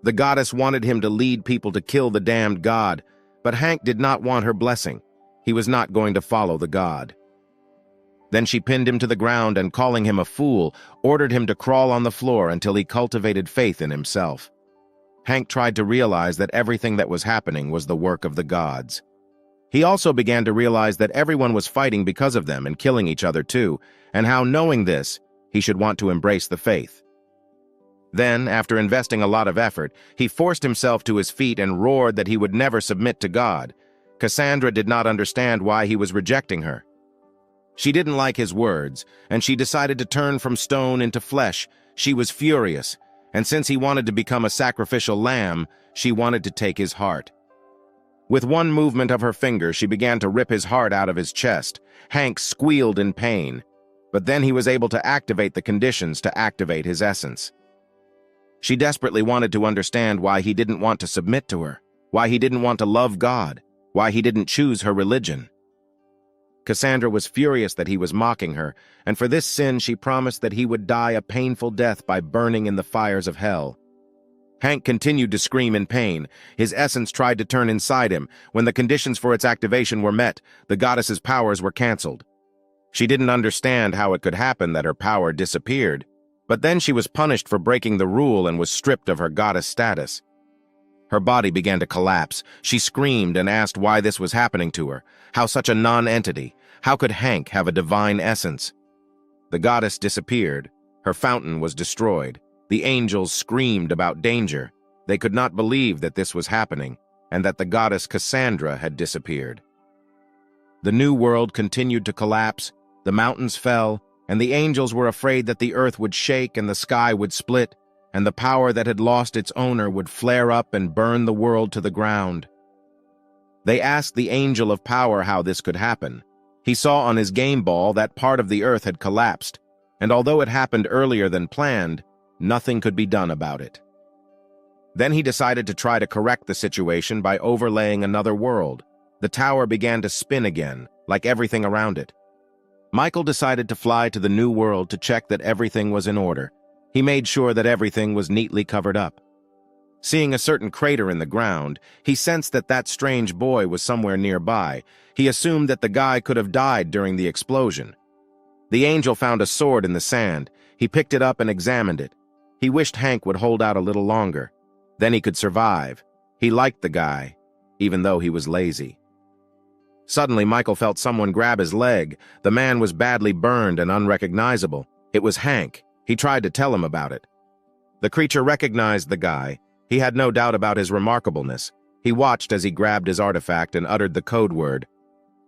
The goddess wanted him to lead people to kill the damned god, but Hank did not want her blessing. He was not going to follow the god. Then she pinned him to the ground and, calling him a fool, ordered him to crawl on the floor until he cultivated faith in himself. Hank tried to realize that everything that was happening was the work of the gods. He also began to realize that everyone was fighting because of them and killing each other too, and how, knowing this, he should want to embrace the faith. Then, after investing a lot of effort, he forced himself to his feet and roared that he would never submit to God. Cassandra did not understand why he was rejecting her. She didn't like his words, and she decided to turn from stone into flesh. She was furious, and since he wanted to become a sacrificial lamb, she wanted to take his heart. With one movement of her finger, she began to rip his heart out of his chest. Hank squealed in pain, but then he was able to activate the conditions to activate his essence. She desperately wanted to understand why he didn't want to submit to her, why he didn't want to love God, why he didn't choose her religion. Cassandra was furious that he was mocking her, and for this sin she promised that he would die a painful death by burning in the fires of hell. Hank continued to scream in pain. His essence tried to turn inside him. When the conditions for its activation were met, the goddess's powers were canceled. She didn't understand how it could happen that her power disappeared, but then she was punished for breaking the rule and was stripped of her goddess status. Her body began to collapse. She screamed and asked why this was happening to her. How such a non-entity? How could Hank have a divine essence? The goddess disappeared. Her fountain was destroyed. The angels screamed about danger. They could not believe that this was happening, and that the goddess Cassandra had disappeared. The new world continued to collapse. The mountains fell, and the angels were afraid that the earth would shake and the sky would split, and the power that had lost its owner would flare up and burn the world to the ground. They asked the angel of power how this could happen. He saw on his game ball that part of the earth had collapsed, and although it happened earlier than planned, nothing could be done about it. Then he decided to try to correct the situation by overlaying another world. The tower began to spin again, like everything around it. Michael decided to fly to the new world to check that everything was in order. He made sure that everything was neatly covered up. Seeing a certain crater in the ground, he sensed that that strange boy was somewhere nearby. He assumed that the guy could have died during the explosion. The angel found a sword in the sand. He picked it up and examined it. He wished Hank would hold out a little longer. Then he could survive. He liked the guy, even though he was lazy. Suddenly, Michael felt someone grab his leg. The man was badly burned and unrecognizable. It was Hank. He tried to tell him about it. The creature recognized the guy. He had no doubt about his remarkableness. He watched as he grabbed his artifact and uttered the code word.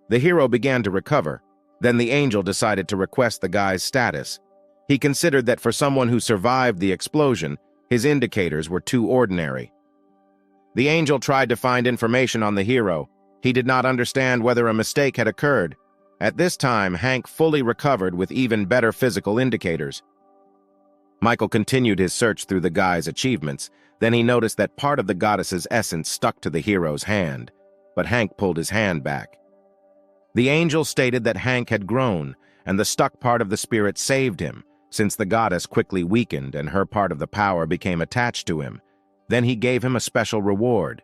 The hero began to recover. Then the angel decided to request the guy's status. He considered that for someone who survived the explosion, his indicators were too ordinary. The angel tried to find information on the hero. He did not understand whether a mistake had occurred. At this time, Hank fully recovered with even better physical indicators. Michael continued his search through the guy's achievements. Then he noticed that part of the goddess's essence stuck to the hero's hand. but Hank pulled his hand back. The angel stated that Hank had grown, and the stuck part of the spirit saved him, since the goddess quickly weakened and her part of the power became attached to him. Then he gave him a special reward.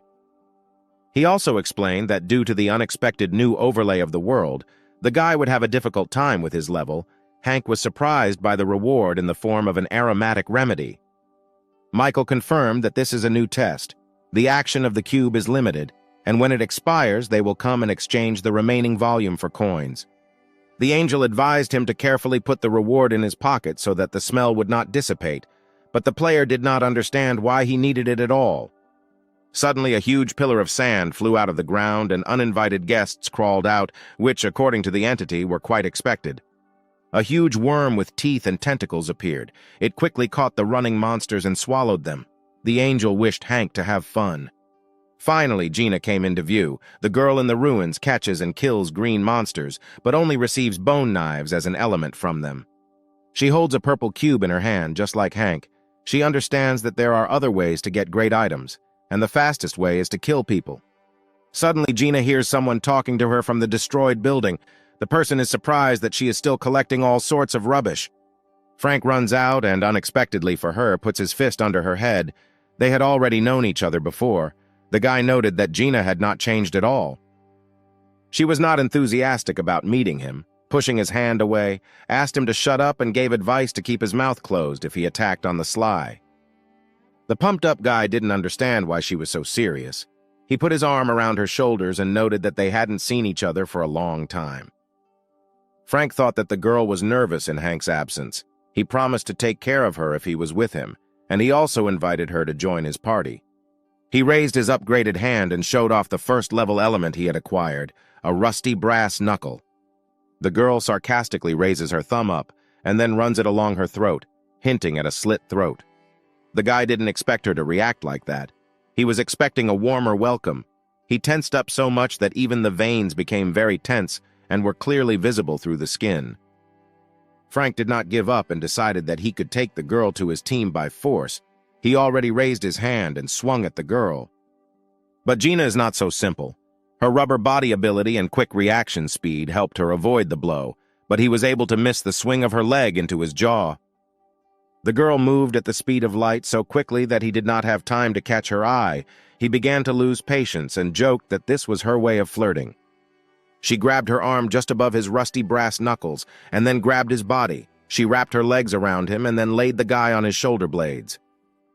He also explained that due to the unexpected new overlay of the world, the guy would have a difficult time with his level. Hank was surprised by the reward in the form of an aromatic remedy. Michael confirmed that this is a new test. The action of the cube is limited, and when it expires, they will come and exchange the remaining volume for coins. The angel advised him to carefully put the reward in his pocket so that the smell would not dissipate, but the player did not understand why he needed it at all. Suddenly, a huge pillar of sand flew out of the ground and uninvited guests crawled out, which, according to the entity, were quite expected. A huge worm with teeth and tentacles appeared. It quickly caught the running monsters and swallowed them. The angel wished Hank to have fun. Finally, Gina came into view. The girl in the ruins catches and kills green monsters, but only receives bone knives as an element from them. She holds a purple cube in her hand, just like Hank. She understands that there are other ways to get great items, and the fastest way is to kill people. Suddenly, Gina hears someone talking to her from the destroyed building. The person is surprised that she is still collecting all sorts of rubbish. Frank runs out and, unexpectedly for her, puts his fist under her head. They had already known each other before. The guy noted that Gina had not changed at all. She was not enthusiastic about meeting him, pushing his hand away, asked him to shut up and gave advice to keep his mouth closed if he attacked on the sly. The pumped-up guy didn't understand why she was so serious. He put his arm around her shoulders and noted that they hadn't seen each other for a long time. Frank thought that the girl was nervous in Hank's absence. He promised to take care of her if he was with him, and he also invited her to join his party. He raised his upgraded hand and showed off the first-level element he had acquired, a rusty brass knuckle. The girl sarcastically raises her thumb up and then runs it along her throat, hinting at a slit throat. The guy didn't expect her to react like that. He was expecting a warmer welcome. He tensed up so much that even the veins became very tense and were clearly visible through the skin. Frank did not give up and decided that he could take the girl to his team by force. He already raised his hand and swung at the girl. But Gina is not so simple. Her rubber body ability and quick reaction speed helped her avoid the blow, but he was able to miss the swing of her leg into his jaw. The girl moved at the speed of light so quickly that he did not have time to catch her eye. He began to lose patience and joked that this was her way of flirting. She grabbed her arm just above his rusty brass knuckles and then grabbed his body. She wrapped her legs around him and then laid the guy on his shoulder blades.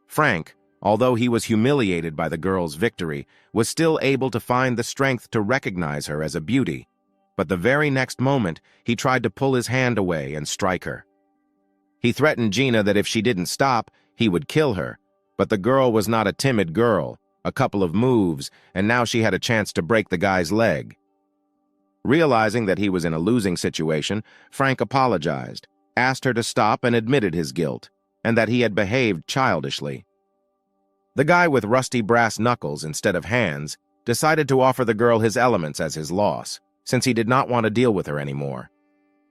Frank, although he was humiliated by the girl's victory, was still able to find the strength to recognize her as a beauty. But the very next moment, he tried to pull his hand away and strike her. He threatened Gina that if she didn't stop, he would kill her. But the girl was not a timid girl. A couple of moves, and now she had a chance to break the guy's leg. Realizing that he was in a losing situation, Frank apologized, asked her to stop and admitted his guilt, and that he had behaved childishly. The guy with rusty brass knuckles instead of hands decided to offer the girl his elements as his loss, since he did not want to deal with her anymore.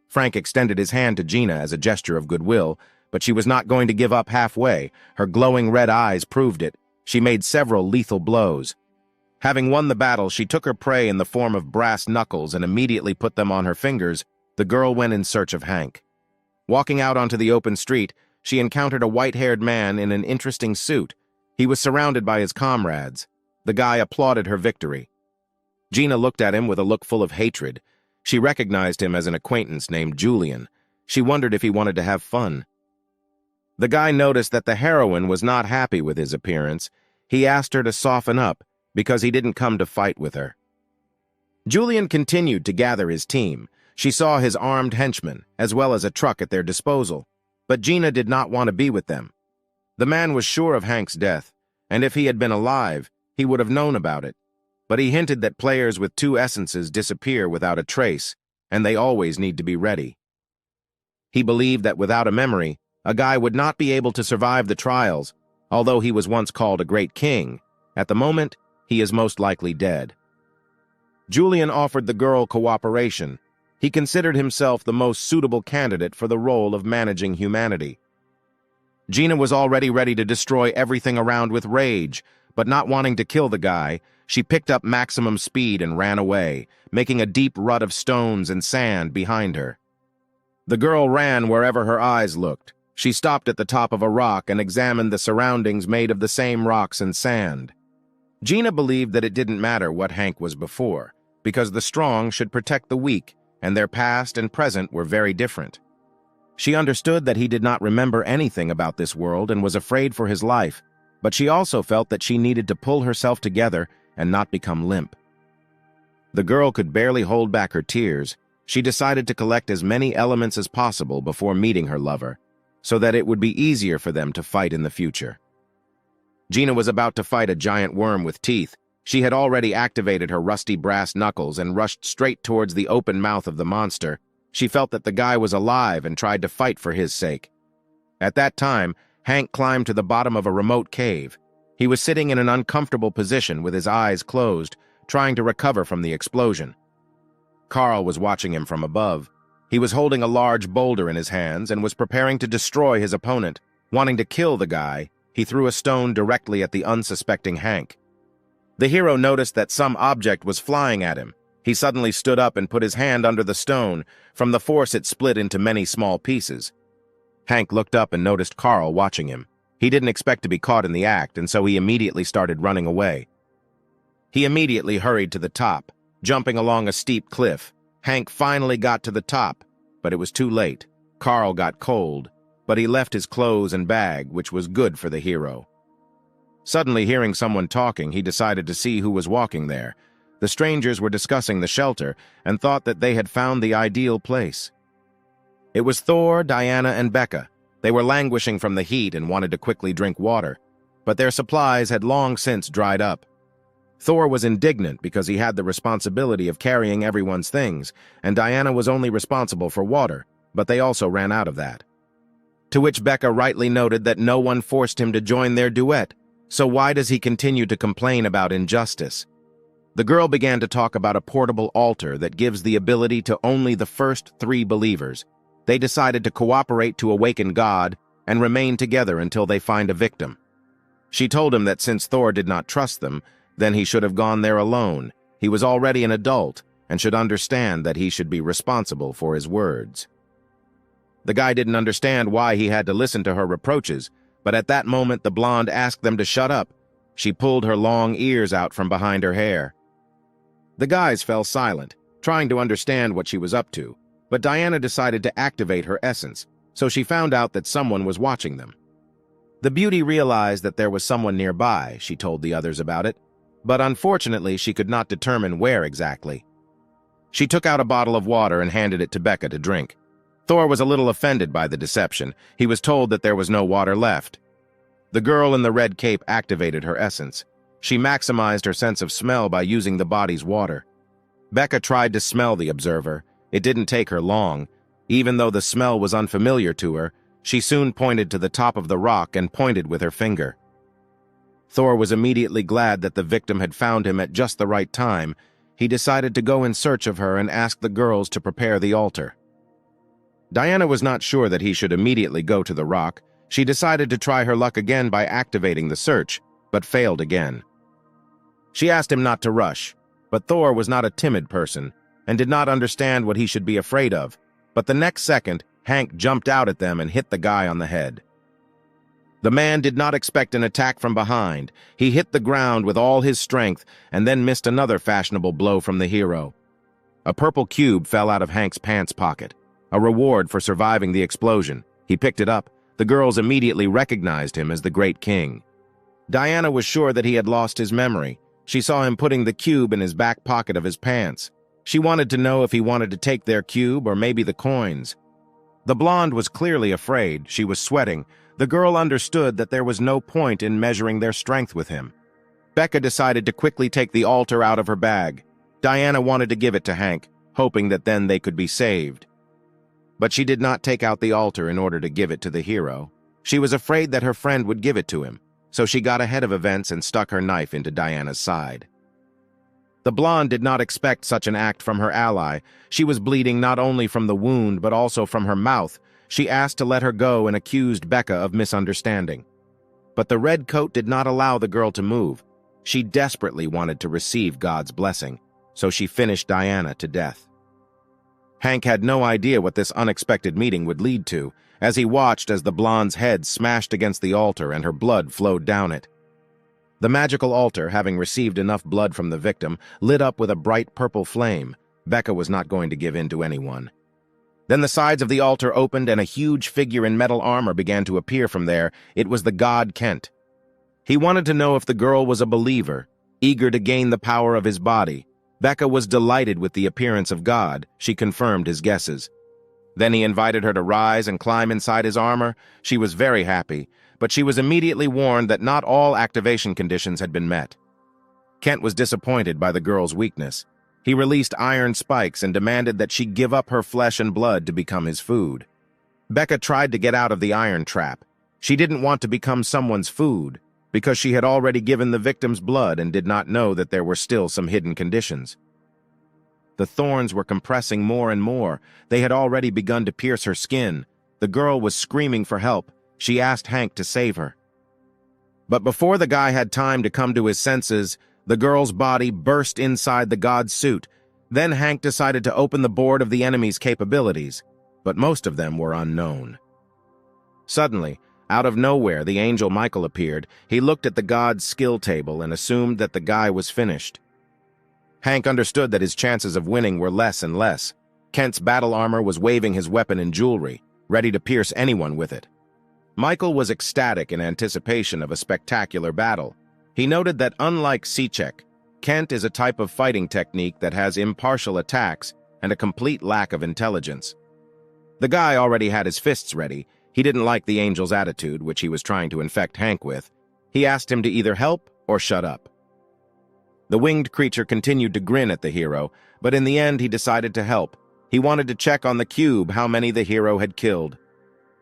Frank extended his hand to Gina as a gesture of goodwill, but she was not going to give up halfway. Her glowing red eyes proved it. She made several lethal blows. Having won the battle, she took her prey in the form of brass knuckles and immediately put them on her fingers. The girl went in search of Hank. Walking out onto the open street, she encountered a white-haired man in an interesting suit. He was surrounded by his comrades. The guy applauded her victory. Gina looked at him with a look full of hatred. She recognized him as an acquaintance named Julian. She wondered if he wanted to have fun. The guy noticed that the heroine was not happy with his appearance. He asked her to soften up, because he didn't come to fight with her. Julian continued to gather his team. She saw his armed henchmen, as well as a truck at their disposal. But Gina did not want to be with them. The man was sure of Hank's death, and if he had been alive, he would have known about it. But he hinted that players with two essences disappear without a trace, and they always need to be ready. He believed that without a memory, a guy would not be able to survive the trials. Although he was once called a great king, at the moment, he is most likely dead. Julian offered the girl cooperation. He considered himself the most suitable candidate for the role of managing humanity. Gina was already ready to destroy everything around with rage, but not wanting to kill the guy, she picked up maximum speed and ran away, making a deep rut of stones and sand behind her. The girl ran wherever her eyes looked. She stopped at the top of a rock and examined the surroundings made of the same rocks and sand. Gina believed that it didn't matter what Hank was before, because the strong should protect the weak, and their past and present were very different. She understood that he did not remember anything about this world and was afraid for his life, but she also felt that she needed to pull herself together and not become limp. The girl could barely hold back her tears. She decided to collect as many elements as possible before meeting her lover, so that it would be easier for them to fight in the future. Gina was about to fight a giant worm with teeth. She had already activated her rusty brass knuckles and rushed straight towards the open mouth of the monster. She felt that the guy was alive and tried to fight for his sake. At that time, Hank climbed to the bottom of a remote cave. He was sitting in an uncomfortable position with his eyes closed, trying to recover from the explosion. Carl was watching him from above. He was holding a large boulder in his hands and was preparing to destroy his opponent. Wanting to kill the guy, he threw a stone directly at the unsuspecting Hank. The hero noticed that some object was flying at him. He suddenly stood up and put his hand under the stone. From the force, it split into many small pieces. Hank looked up and noticed Carl watching him. He didn't expect to be caught in the act, and so he immediately started running away. He immediately hurried to the top, jumping along a steep cliff. Hank finally got to the top, but it was too late. Carl got cold, but he left his clothes and bag, which was good for the hero. Suddenly hearing someone talking, he decided to see who was walking there. The strangers were discussing the shelter and thought that they had found the ideal place. It was Thor, Diana, and Becca. They were languishing from the heat and wanted to quickly drink water, but their supplies had long since dried up. Thor was indignant because he had the responsibility of carrying everyone's things, and Diana was only responsible for water, but they also ran out of that. To which Becca rightly noted that no one forced him to join their duet, so why does he continue to complain about injustice? The girl began to talk about a portable altar that gives the ability to only the first 3 believers. They decided to cooperate to awaken God and remain together until they find a victim. She told him that since Thor did not trust them, then he should have gone there alone. He was already an adult and should understand that he should be responsible for his words. The guy didn't understand why he had to listen to her reproaches, but at that moment the blonde asked them to shut up. She pulled her long ears out from behind her hair. The guys fell silent, trying to understand what she was up to, but Diana decided to activate her essence, so she found out that someone was watching them. The beauty realized that there was someone nearby. She told the others about it, but unfortunately she could not determine where exactly. She took out a bottle of water and handed it to Becca to drink. Thor was a little offended by the deception. He was told that there was no water left. The girl in the red cape activated her essence. She maximized her sense of smell by using the body's water. Becca tried to smell the observer. It didn't take her long. Even though the smell was unfamiliar to her, she soon pointed to the top of the rock and pointed with her finger. Thor was immediately glad that the victim had found him at just the right time. He decided to go in search of her and ask the girls to prepare the altar. Diana was not sure that he should immediately go to the rock. She decided to try her luck again by activating the search, but failed again. She asked him not to rush, but Thor was not a timid person and did not understand what he should be afraid of. But the next second, Hank jumped out at them and hit the guy on the head. The man did not expect an attack from behind. He hit the ground with all his strength and then missed another fashionable blow from the hero. A purple cube fell out of Hank's pants pocket, a reward for surviving the explosion. He picked it up. The girls immediately recognized him as the Great King. Diana was sure that he had lost his memory. She saw him putting the cube in his back pocket of his pants. She wanted to know if he wanted to take their cube or maybe the coins. The blonde was clearly afraid. She was sweating. The girl understood that there was no point in measuring their strength with him. Becca decided to quickly take the altar out of her bag. Diana wanted to give it to Hank, hoping that then they could be saved. But she did not take out the altar in order to give it to the hero. She was afraid that her friend would give it to him, so she got ahead of events and stuck her knife into Diana's side. The blonde did not expect such an act from her ally. She was bleeding not only from the wound but also from her mouth. She asked to let her go and accused Becca of misunderstanding. But the red coat did not allow the girl to move. She desperately wanted to receive God's blessing, so she finished Diana to death. Hank had no idea what this unexpected meeting would lead to, as he watched as the blonde's head smashed against the altar and her blood flowed down it. The magical altar, having received enough blood from the victim, lit up with a bright purple flame. Becca was not going to give in to anyone. Then the sides of the altar opened and a huge figure in metal armor began to appear from there. It was the god Kent. He wanted to know if the girl was a believer, eager to gain the power of his body. Becca was delighted with the appearance of God. She confirmed his guesses. Then he invited her to rise and climb inside his armor. She was very happy, but she was immediately warned that not all activation conditions had been met. Kent was disappointed by the girl's weakness. He released iron spikes and demanded that she give up her flesh and blood to become his food. Becca tried to get out of the iron trap. She didn't want to become someone's food, because she had already given the victim's blood and did not know that there were still some hidden conditions. The thorns were compressing more and more. They had already begun to pierce her skin. The girl was screaming for help. She asked Hank to save her. But before the guy had time to come to his senses, the girl's body burst inside the god's suit. Then Hank decided to open the board of the enemy's capabilities, but most of them were unknown. Suddenly, out of nowhere, the angel Michael appeared. He looked at the god's skill table and assumed that the guy was finished. Hank understood that his chances of winning were less and less. Kent's battle armor was waving his weapon and jewelry, ready to pierce anyone with it. Michael was ecstatic in anticipation of a spectacular battle. He noted that unlike Sichek, Kent is a type of fighting technique that has impartial attacks and a complete lack of intelligence. The guy already had his fists ready. He didn't like the angel's attitude, which he was trying to infect Hank with. He asked him to either help or shut up. The winged creature continued to grin at the hero, but in the end he decided to help. He wanted to check on the cube how many the hero had killed.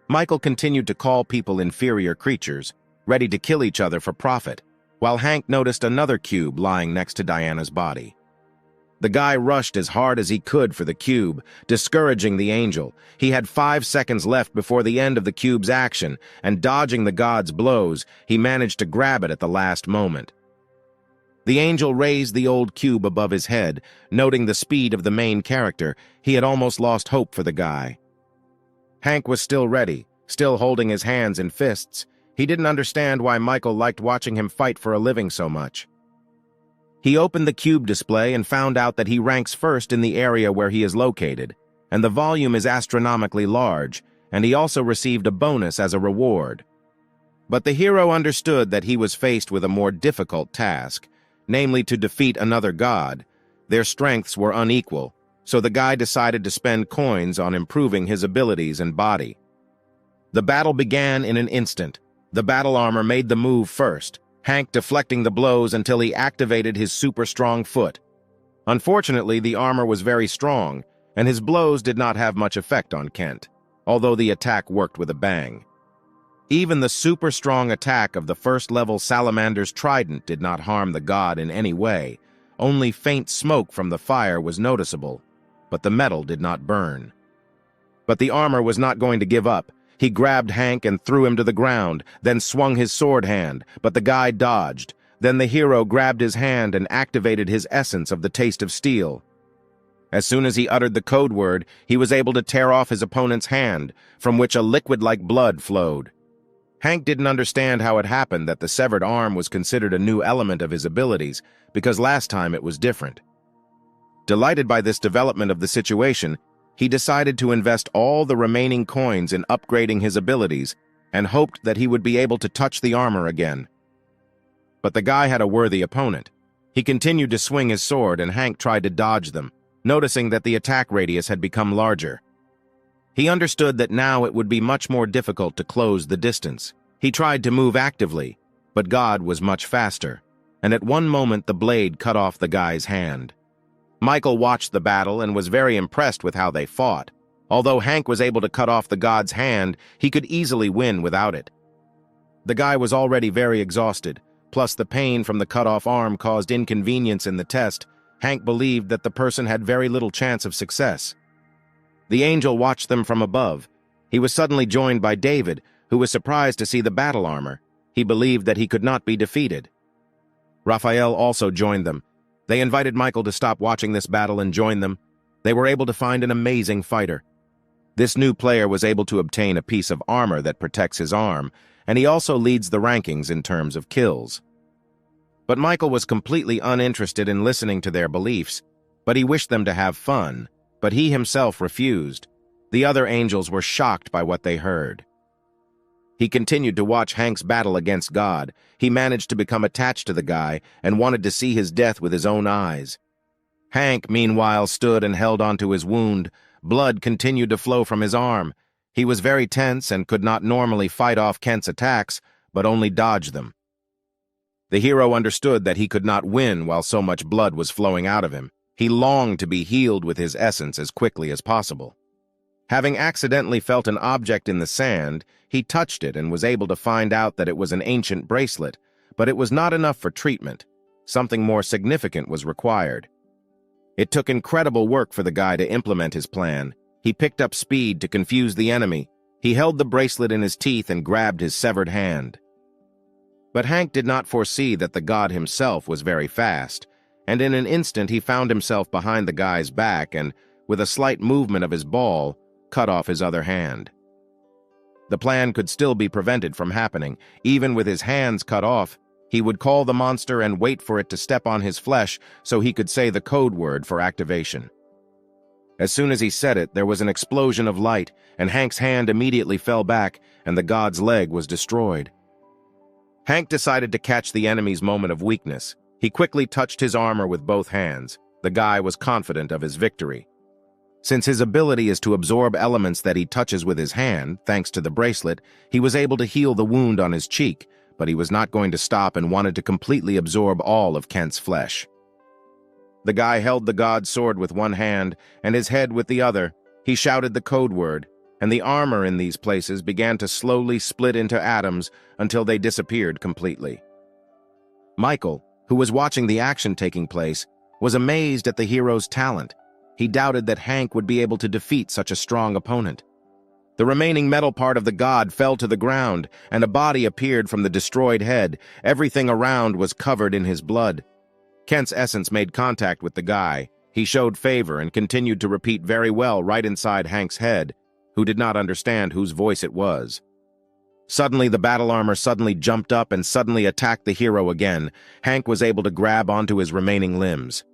Michael continued to call people inferior creatures, ready to kill each other for profit, while Hank noticed another cube lying next to Diana's body. The guy rushed as hard as he could for the cube, discouraging the angel. He had 5 seconds left before the end of the cube's action, and dodging the god's blows, he managed to grab it at the last moment. The angel raised the old cube above his head, noting the speed of the main character. He had almost lost hope for the guy. Hank was still ready, still holding his hands in fists. He didn't understand why Michael liked watching him fight for a living so much. He opened the cube display and found out that he ranks first in the area where he is located, and the volume is astronomically large, and he also received a bonus as a reward. But the hero understood that he was faced with a more difficult task, namely to defeat another god. Their strengths were unequal, so the guy decided to spend coins on improving his abilities and body. The battle began in an instant. The battle armor made the move first, Hank deflecting the blows until he activated his super strong foot. Unfortunately, the armor was very strong, and his blows did not have much effect on Kent, although the attack worked with a bang. Even the super strong attack of the first-level Salamander's trident did not harm the god in any way. Only faint smoke from the fire was noticeable, but the metal did not burn. But the armor was not going to give up. He grabbed Hank and threw him to the ground, then swung his sword hand, but the guy dodged. Then the hero grabbed his hand and activated his essence of the taste of steel. As soon as he uttered the code word, he was able to tear off his opponent's hand, from which a liquid-like blood flowed. Hank didn't understand how it happened that the severed arm was considered a new element of his abilities, because last time it was different. Delighted by this development of the situation, he decided to invest all the remaining coins in upgrading his abilities and hoped that he would be able to touch the armor again. But the guy had a worthy opponent. He continued to swing his sword and Hank tried to dodge them, noticing that the attack radius had become larger. He understood that now it would be much more difficult to close the distance. He tried to move actively, but God was much faster, and at one moment the blade cut off the guy's hand. Michael watched the battle and was very impressed with how they fought. Although Hank was able to cut off the god's hand, he could easily win without it. The guy was already very exhausted, plus the pain from the cut-off arm caused inconvenience in the test. Hank believed that the person had very little chance of success. The angel watched them from above. He was suddenly joined by David, who was surprised to see the battle armor. He believed that he could not be defeated. Raphael also joined them. They invited Michael to stop watching this battle and join them. They were able to find an amazing fighter. This new player was able to obtain a piece of armor that protects his arm, and he also leads the rankings in terms of kills. But Michael was completely uninterested in listening to their beliefs, but he wished them to have fun, but he himself refused. The other angels were shocked by what they heard. He continued to watch Hank's battle against God. He managed to become attached to the guy and wanted to see his death with his own eyes. Hank, meanwhile, stood and held onto his wound. Blood continued to flow from his arm. He was very tense and could not normally fight off Kent's attacks, but only dodge them. The hero understood that he could not win while so much blood was flowing out of him. He longed to be healed with his essence as quickly as possible. Having accidentally felt an object in the sand, he touched it and was able to find out that it was an ancient bracelet, but it was not enough for treatment. Something more significant was required. It took incredible work for the guy to implement his plan. He picked up speed to confuse the enemy. He held the bracelet in his teeth and grabbed his severed hand. But Hank did not foresee that the god himself was very fast, and in an instant he found himself behind the guy's back and, with a slight movement of his ball, cut off his other hand. The plan could still be prevented from happening. Even with his hands cut off, he would call the monster and wait for it to step on his flesh so he could say the code word for activation. As soon as he said it, there was an explosion of light, and Hank's hand immediately fell back, and the god's leg was destroyed. Hank decided to catch the enemy's moment of weakness. He quickly touched his armor with both hands. The guy was confident of his victory. Since his ability is to absorb elements that he touches with his hand, thanks to the bracelet, he was able to heal the wound on his cheek, but he was not going to stop and wanted to completely absorb all of Kent's flesh. The guy held the god's sword with one hand and his head with the other. He shouted the code word, and the armor in these places began to slowly split into atoms until they disappeared completely. Michael, who was watching the action taking place, was amazed at the hero's talent. He doubted that Hank would be able to defeat such a strong opponent. The remaining metal part of the god fell to the ground, and a body appeared from the destroyed head. Everything around was covered in his blood. Kent's essence made contact with the guy. He showed favor and continued to repeat very well right inside Hank's head, who did not understand whose voice it was. Suddenly, the battle armor suddenly jumped up and suddenly attacked the hero again. Hank was able to grab onto his remaining limbs.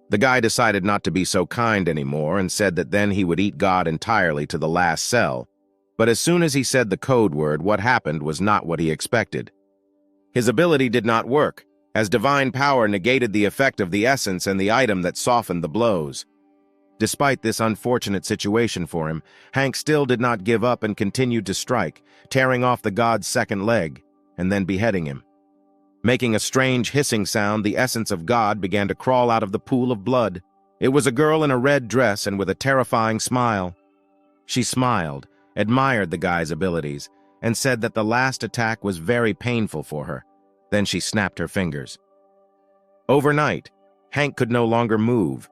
The guy decided not to be so kind anymore and said that then he would eat God entirely to the last cell. But as soon as he said the code word, what happened was not what he expected. His ability did not work, as divine power negated the effect of the essence and the item that softened the blows. Despite this unfortunate situation for him, Hank still did not give up and continued to strike, tearing off the god's second leg, and then beheading him. Making a strange hissing sound, the essence of God began to crawl out of the pool of blood. It was a girl in a red dress and with a terrifying smile. She smiled, admired the guy's abilities, and said that the last attack was very painful for her. Then she snapped her fingers. Overnight, Hank could no longer move.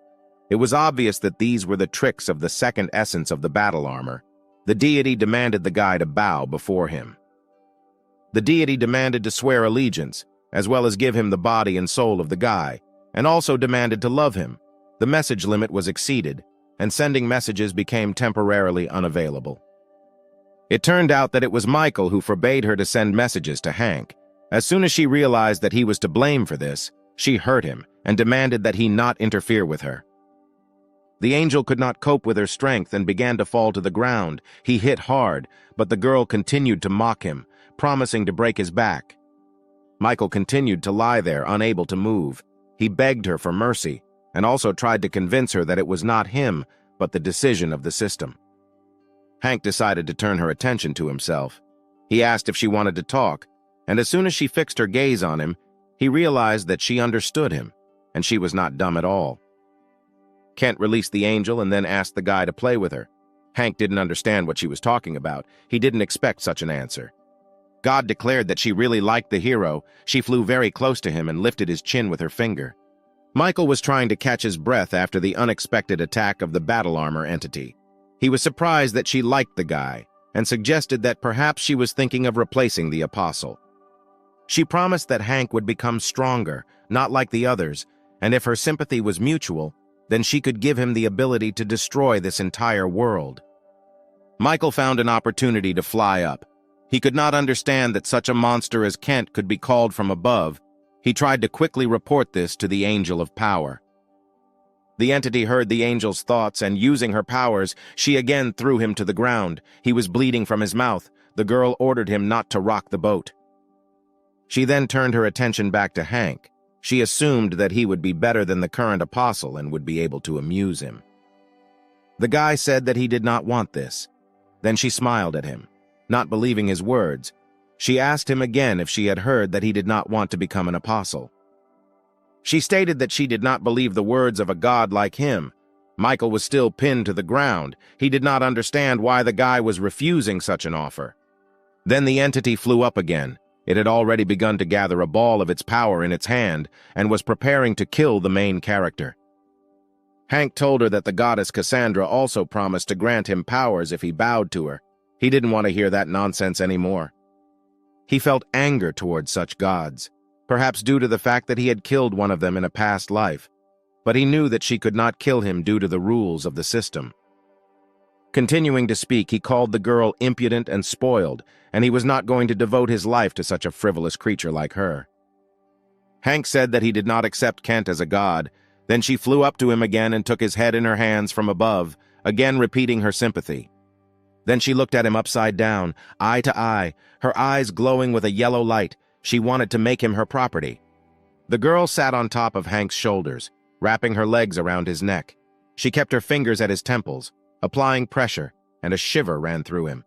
It was obvious that these were the tricks of the second essence of the battle armor. The deity demanded the guy to bow before him. The deity demanded to swear allegiance, as well as give him the body and soul of the guy, and also demanded to love him. The message limit was exceeded, and sending messages became temporarily unavailable. It turned out that it was Michael who forbade her to send messages to Hank. As soon as she realized that he was to blame for this, she hurt him and demanded that he not interfere with her. The angel could not cope with her strength and began to fall to the ground. He hit hard, but the girl continued to mock him, promising to break his back. Michael continued to lie there, unable to move. He begged her for mercy, and also tried to convince her that it was not him, but the decision of the system. Hank decided to turn her attention to himself. He asked if she wanted to talk, and as soon as she fixed her gaze on him, he realized that she understood him, and she was not dumb at all. Kent released the angel and then asked the guy to play with her. Hank didn't understand what she was talking about. He didn't expect such an answer. God declared that she really liked the hero. She flew very close to him and lifted his chin with her finger. Michael was trying to catch his breath after the unexpected attack of the battle armor entity. He was surprised that she liked the guy. and suggested that perhaps she was thinking of replacing the apostle. She promised that Hank would become stronger, not like the others, and if her sympathy was mutual, then she could give him the ability to destroy this entire world. Michael found an opportunity to fly up. He could not understand that such a monster as Kent could be called from above. He tried to quickly report this to the Angel of Power. The entity heard the angel's thoughts, and using her powers, she again threw him to the ground. He was bleeding from his mouth. The girl ordered him not to rock the boat. She then turned her attention back to Hank. She assumed that he would be better than the current apostle and would be able to amuse him. The guy said that he did not want this. Then she smiled at him. Not believing his words, she asked him again if she had heard that he did not want to become an apostle. She stated that she did not believe the words of a god like him. Michael was still pinned to the ground. He did not understand why the guy was refusing such an offer. Then the entity flew up again. It had already begun to gather a ball of its power in its hand and was preparing to kill the main character. Hank told her that the goddess Cassandra also promised to grant him powers if he bowed to her. He didn't want to hear that nonsense anymore. He felt anger towards such gods, perhaps due to the fact that he had killed one of them in a past life, but he knew that she could not kill him due to the rules of the system. Continuing to speak, he called the girl impudent and spoiled, and he was not going to devote his life to such a frivolous creature like her. Hank said that he did not accept Kent as a god. Then she flew up to him again and took his head in her hands from above, again repeating her sympathy. Then she looked at him upside down, eye to eye, her eyes glowing with a yellow light. She wanted to make him her property. The girl sat on top of Hank's shoulders, wrapping her legs around his neck. She kept her fingers at his temples, applying pressure, and a shiver ran through him.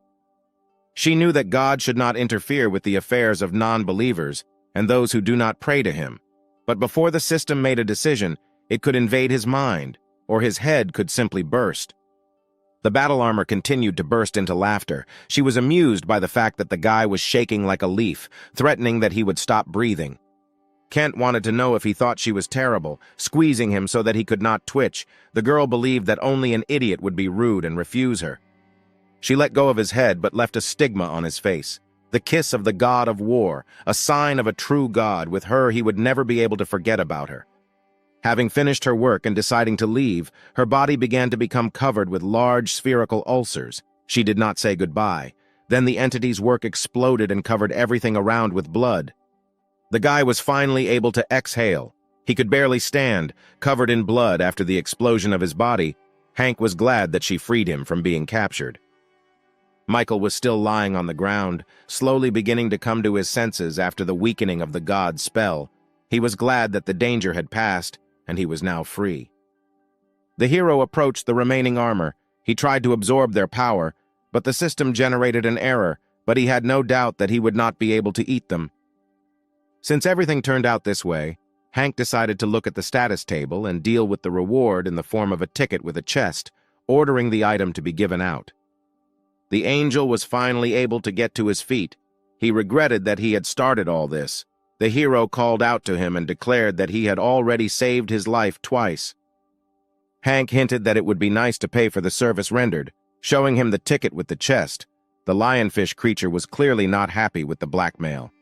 She knew that God should not interfere with the affairs of non-believers and those who do not pray to him. But before the system made a decision, it could invade his mind, or his head could simply burst. The battle armor continued to burst into laughter. She was amused by the fact that the guy was shaking like a leaf, threatening that he would stop breathing. Kent wanted to know if he thought she was terrible, squeezing him so that he could not twitch. The girl believed that only an idiot would be rude and refuse her. She let go of his head but left a stigma on his face. The kiss of the god of war, a sign of a true god. With her, he would never be able to forget about her. Having finished her work and deciding to leave, her body began to become covered with large spherical ulcers. She did not say goodbye. Then the entity's work exploded and covered everything around with blood. The guy was finally able to exhale. He could barely stand, covered in blood after the explosion of his body. Hank was glad that she freed him from being captured. Michael was still lying on the ground, slowly beginning to come to his senses after the weakening of the god's spell. He was glad that the danger had passed, and he was now free. The hero approached the remaining armor. He tried to absorb their power, but the system generated an error, but he had no doubt that he would not be able to eat them. Since everything turned out this way, Hank decided to look at the status table and deal with the reward in the form of a ticket with a chest, ordering the item to be given out. The angel was finally able to get to his feet. He regretted that he had started all this. The hero called out to him and declared that he had already saved his life twice. Hank hinted that it would be nice to pay for the service rendered, showing him the ticket with the chest. The lionfish creature was clearly not happy with the blackmail.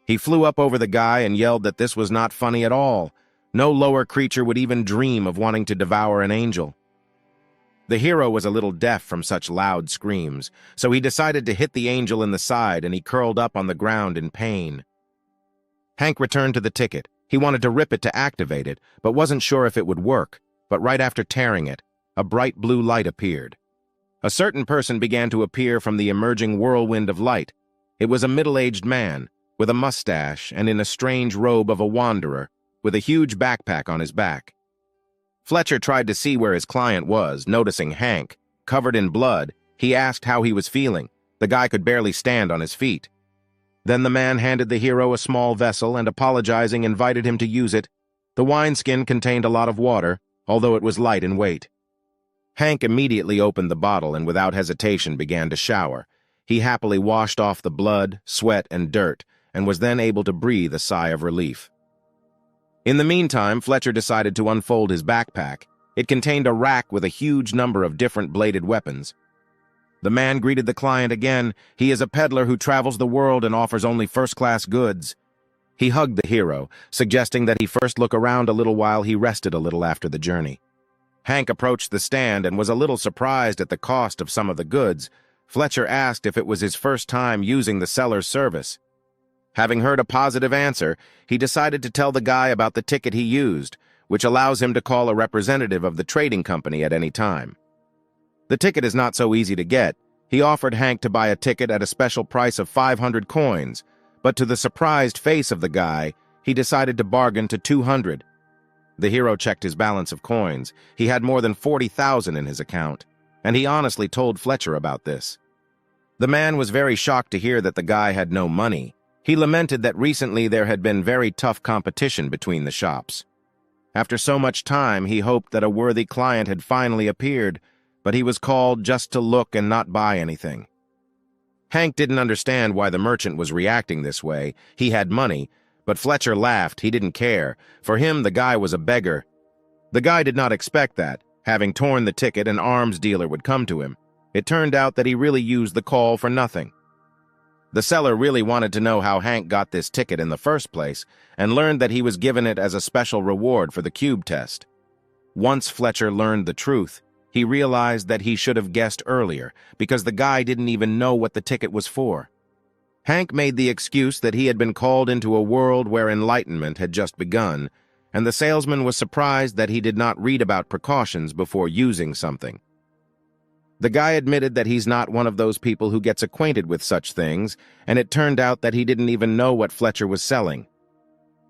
He flew up over the guy and yelled that this was not funny at all. No lower creature would even dream of wanting to devour an angel. The hero was a little deaf from such loud screams, so he decided to hit the angel in the side, and he curled up on the ground in pain. Hank returned to the ticket. He wanted to rip it to activate it, but wasn't sure if it would work. But right after tearing it, a bright blue light appeared. A certain person began to appear from the emerging whirlwind of light. It was a middle-aged man, with a mustache and in a strange robe of a wanderer, with a huge backpack on his back. Fletcher tried to see where his client was. Noticing Hank, covered in blood, he asked how he was feeling. The guy could barely stand on his feet. Then the man handed the hero a small vessel and, apologizing, invited him to use it. The wineskin contained a lot of water, although it was light in weight. Hank immediately opened the bottle and without hesitation began to shower. He happily washed off the blood, sweat, and dirt, and was then able to breathe a sigh of relief. In the meantime, Fletcher decided to unfold his backpack. It contained a rack with a huge number of different bladed weapons. The man greeted the client again. He is a peddler who travels the world and offers only first-class goods. He hugged the hero, suggesting that he first look around a little while he rested a little after the journey. Hank approached the stand and was a little surprised at the cost of some of the goods. Fletcher asked if it was his first time using the seller's service. Having heard a positive answer, he decided to tell the guy about the ticket he used, which allows him to call a representative of the trading company at any time. The ticket is not so easy to get. He offered Hank to buy a ticket at a special price of 500 coins, but to the surprised face of the guy, he decided to bargain to 200. The hero checked his balance of coins. He had more than 40,000 in his account, and he honestly told Fletcher about this. The man was very shocked to hear that the guy had no money. He lamented that recently there had been very tough competition between the shops. After so much time, he hoped that a worthy client had finally appeared, but he was called just to look and not buy anything. Hank didn't understand why the merchant was reacting this way. He had money, but Fletcher laughed. He didn't care. For him, the guy was a beggar. The guy did not expect that. Having torn the ticket, an arms dealer would come to him. It turned out that he really used the call for nothing. The seller really wanted to know how Hank got this ticket in the first place, and learned that he was given it as a special reward for the cube test. Once Fletcher learned the truth, he realized that he should have guessed earlier, because the guy didn't even know what the ticket was for. Hank made the excuse that he had been called into a world where enlightenment had just begun, and the salesman was surprised that he did not read about precautions before using something. The guy admitted that he's not one of those people who gets acquainted with such things, and it turned out that he didn't even know what Fletcher was selling.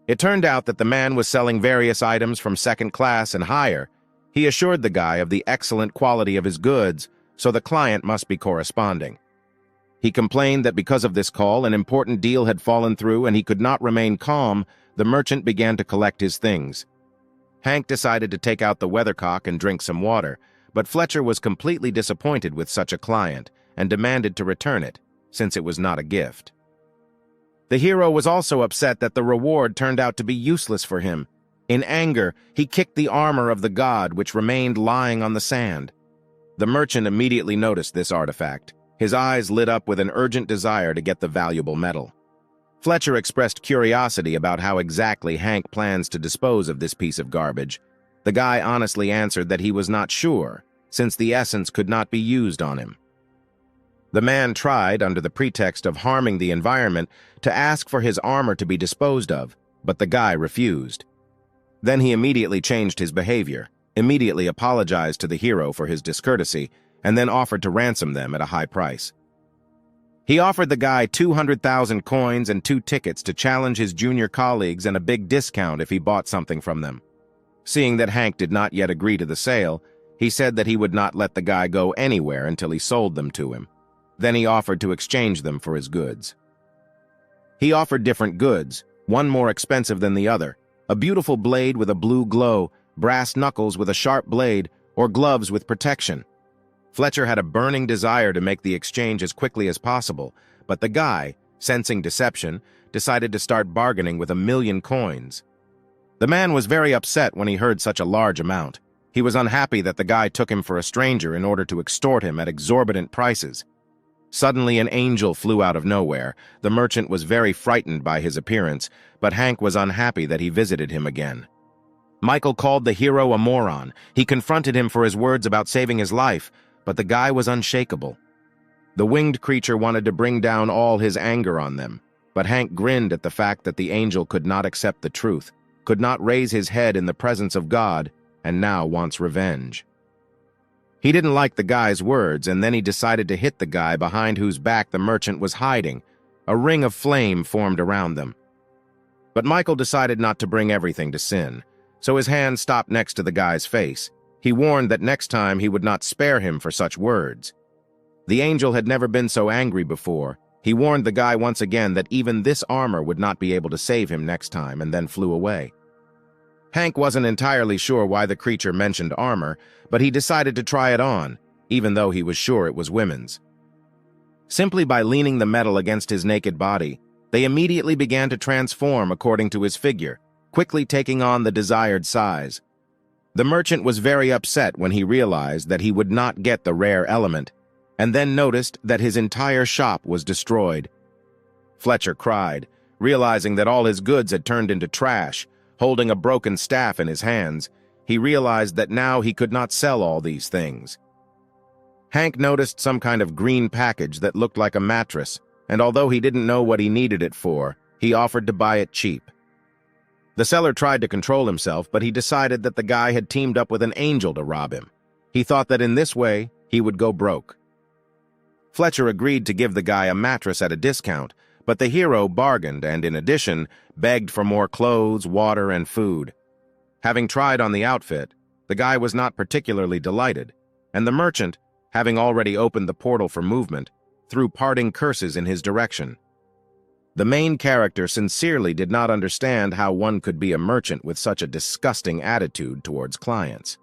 It turned out that the man was selling various items from second class and higher. He assured the guy of the excellent quality of his goods, so the client must be corresponding. He complained that because of this call, an important deal had fallen through and he could not remain calm. The merchant began to collect his things. Hank decided to take out the weathercock and drink some water, but Fletcher was completely disappointed with such a client and demanded to return it, since it was not a gift. The hero was also upset that the reward turned out to be useless for him. In anger, he kicked the armor of the god, which remained lying on the sand. The merchant immediately noticed this artifact. His eyes lit up with an urgent desire to get the valuable metal. Fletcher expressed curiosity about how exactly Hank plans to dispose of this piece of garbage. The guy honestly answered that he was not sure, since the essence could not be used on him. The man tried, under the pretext of harming the environment, to ask for his armor to be disposed of, but the guy refused. Then he immediately changed his behavior, immediately apologized to the hero for his discourtesy, and then offered to ransom them at a high price. He offered the guy 200,000 coins and 2 tickets to challenge his junior colleagues and a big discount if he bought something from them. Seeing that Hank did not yet agree to the sale, he said that he would not let the guy go anywhere until he sold them to him. Then he offered to exchange them for his goods. He offered different goods, one more expensive than the other: a beautiful blade with a blue glow, brass knuckles with a sharp blade, or gloves with protection. Fletcher had a burning desire to make the exchange as quickly as possible, but the guy, sensing deception, decided to start bargaining with 1,000,000 coins. The man was very upset when he heard such a large amount. He was unhappy that the guy took him for a stranger in order to extort him at exorbitant prices. Suddenly, an angel flew out of nowhere. The merchant was very frightened by his appearance, but Hank was unhappy that he visited him again. Michael called the hero a moron. He confronted him for his words about saving his life, but the guy was unshakable. The winged creature wanted to bring down all his anger on them, but Hank grinned at the fact that the angel could not accept the truth, could not raise his head in the presence of God, and now wants revenge. He didn't like the guy's words, and then he decided to hit the guy behind whose back the merchant was hiding. A ring of flame formed around them. But Michael decided not to bring everything to sin, so his hand stopped next to the guy's face. He warned that next time he would not spare him for such words. The angel had never been so angry before. He warned the guy once again that even this armor would not be able to save him next time, and then flew away. Hank wasn't entirely sure why the creature mentioned armor, but he decided to try it on, even though he was sure it was women's. Simply by leaning the metal against his naked body, they immediately began to transform according to his figure, quickly taking on the desired size. The merchant was very upset when he realized that he would not get the rare element, and then noticed that his entire shop was destroyed. Fletcher cried, realizing that all his goods had turned into trash. Holding a broken staff in his hands, he realized that now he could not sell all these things. Hank noticed some kind of green package that looked like a mattress, and although he didn't know what he needed it for, he offered to buy it cheap. The seller tried to control himself, but he decided that the guy had teamed up with an angel to rob him. He thought that in this way, he would go broke. Fletcher agreed to give the guy a mattress at a discount, but the hero bargained and, in addition, begged for more clothes, water, and food. Having tried on the outfit, the guy was not particularly delighted, and the merchant, having already opened the portal for movement, threw parting curses in his direction. The main character sincerely did not understand how one could be a merchant with such a disgusting attitude towards clients.